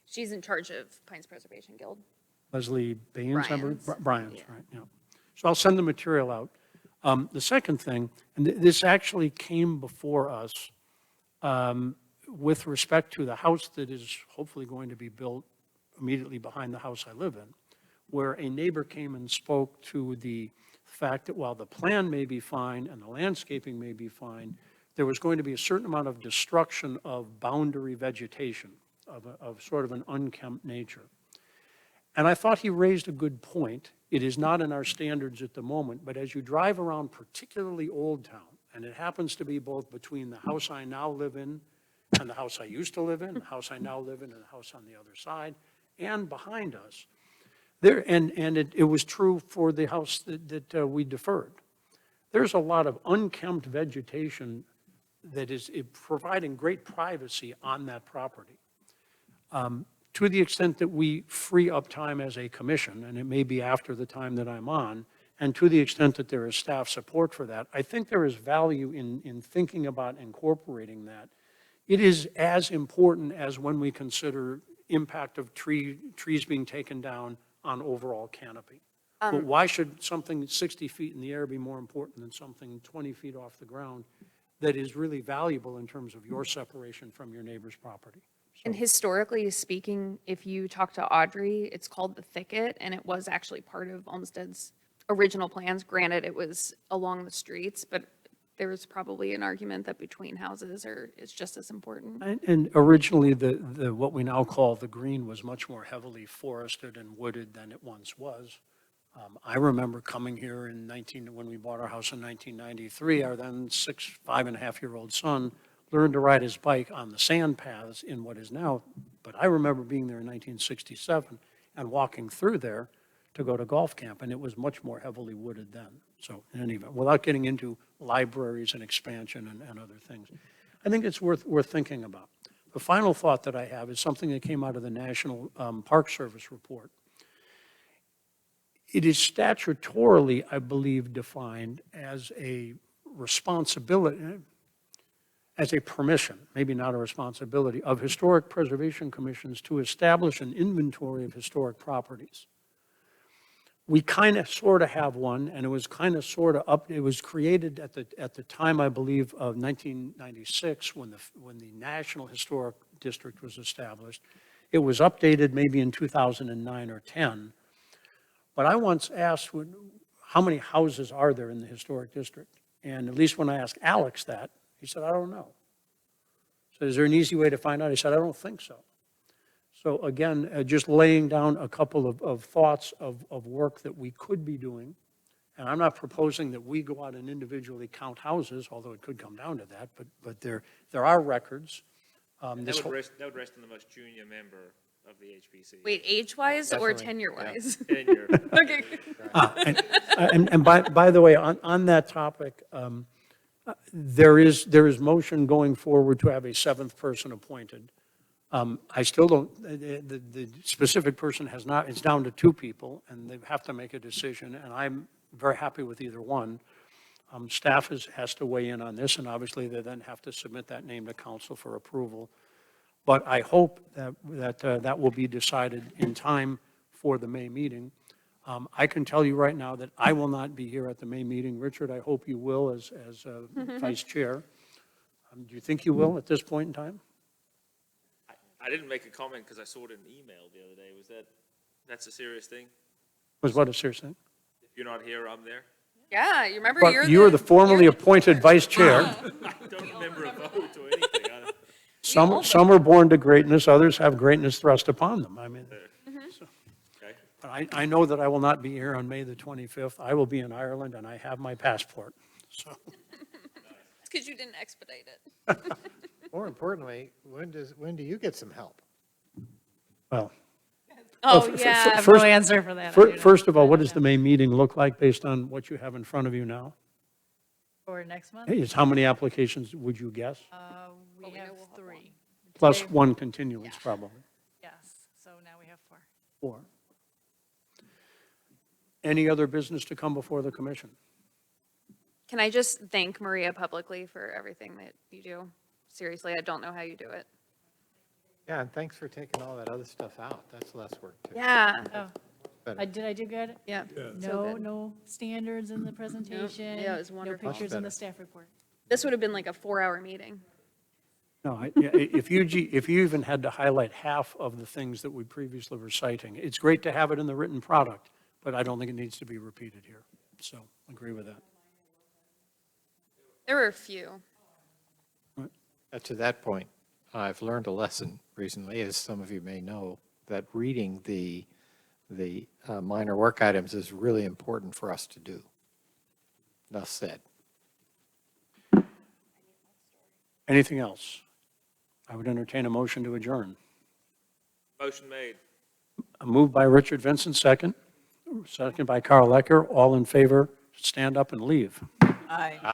She's in charge of Pines Preservation Guild. Leslie Baines, I believe? Bryans. Bryans, Yeah. right, yeah. So I'll send the material out. The second thing, and this actually came before us with respect to the house that is hopefully going to be built immediately behind the house I live in, where a neighbor came and spoke to the fact that while the plan may be fine and the landscaping may be fine, there was going to be a certain amount of destruction of boundary vegetation of sort of an unkempt nature. And I thought he raised a good point. It is not in our standards at the moment, but as you drive around particularly Old Town, and it happens to be both between the house I now live in and the house I used to live in, the house I now live in and the house on the other side, and behind us, it was true for the house that we deferred. There's a lot of unkempt vegetation that is providing great privacy on that property. To the extent that we free up time as a commission, and it may be after the time that I'm on, and to the extent that there is staff support for that, I think there is value in thinking about incorporating that. It is as important as when we consider impact of trees being taken down on overall canopy. But why should something 60 feet in the air be more important than something 20 feet off the ground that is really valuable in terms of your separation from your neighbor's property? And historically speaking, if you talk to Audrey, it's called the Thicket, and it was actually part of Olmsted's original plans. Granted, it was along the streets, but there was probably an argument that between houses is just as important. And originally, the what we now call the green was much more heavily forested and wooded than it once was. I remember coming here when we bought our house in 1993, our then 5.5-year-old son learned to ride his bike on the sand paths in what is now, but I remember being there in 1967 and walking through there to go to golf camp, and it was much more heavily wooded then. So in any event, without getting into libraries and expansion and other things, I think it's worth thinking about. The final thought that I have is something that came out of the National Park Service report. It is statutorily, I believe, defined as a responsibility, as a permission, maybe not a responsibility, of historic preservation commissions to establish an inventory of historic properties. We kind of sort of have one, and it was kind of sort of it was created at the time, I believe, of 1996, when the National Historic District was established. It was updated maybe in 2009 or 10. But I once asked, how many houses are there in the historic district? And at least when I asked Alex that, he said, I don't know. So is there an easy way to find out? He said, I don't think so. So again, just laying down a couple of thoughts of work that we could be doing. And I'm not proposing that we go out and individually count houses, although it could come down to that, but there are records. That would rest on the most junior member of the HPC. Wait, age-wise or Definitely, tenure-wise? Tenure. Okay. And by the way, on that topic, there is motion going forward to have a seventh person appointed. I still don't, the specific person has not, it's down to 2 people, and they have to make a decision, and I'm very happy with either one. Staff has to weigh in on this, and obviously they then have to submit that name to council for approval. But I hope that will be decided in time for the May meeting. I can tell you right now that I will not be here at the May meeting. Richard, I hope you will as vice chair. Do you think you will at this point in time? I didn't make a comment because I saw it in an email the other day. That's a serious thing? Was what a serious thing? If you're not here, I'm there? Yeah, you remember But you are the formerly appointed vice chair. I don't remember a vote or anything. Some are born to greatness, others have greatness thrust upon them. I mean, so. Okay. But I know that I will not be here on May the 25th. I will be in Ireland, and I have my passport, so. It's because you didn't expedite it. More importantly, when do you get some help? Well. Oh, f- yeah. f- I have first- no answer for that. I do not. First of all, what does the May meeting look like based on what you have in front of you now? For next month, Hey, it's how many applications would you guess? we have 3. Plus Today- one continuance, probably. Yes, so now we have 4. 4. Any other business to come before the commission? Can I just thank Maria publicly for everything that you do? Seriously, I don't know how you do it. Yeah, and thanks for taking all that other stuff out. That's less work too. Yeah. Oh, Better. I do good? Yeah. No, no standards in the presentation. Yeah, it was wonderful. No pictures in better. the staff report. This would have been like a 4-hour meeting. No, if you even had to highlight half of the things that we previously were citing, it's great to have it in the written product, but I don't think it needs to be repeated here. So, agree with that. There were a few. To that point, I've learned a lesson recently, as some of you may know, that reading the minor work items is really important for us to do. Enough said. Anything else? I would entertain a motion to adjourn. Motion made. Moved by Richard Vincent, second. Second by Carl Ecker. All in favor, stand up and leave. Aye.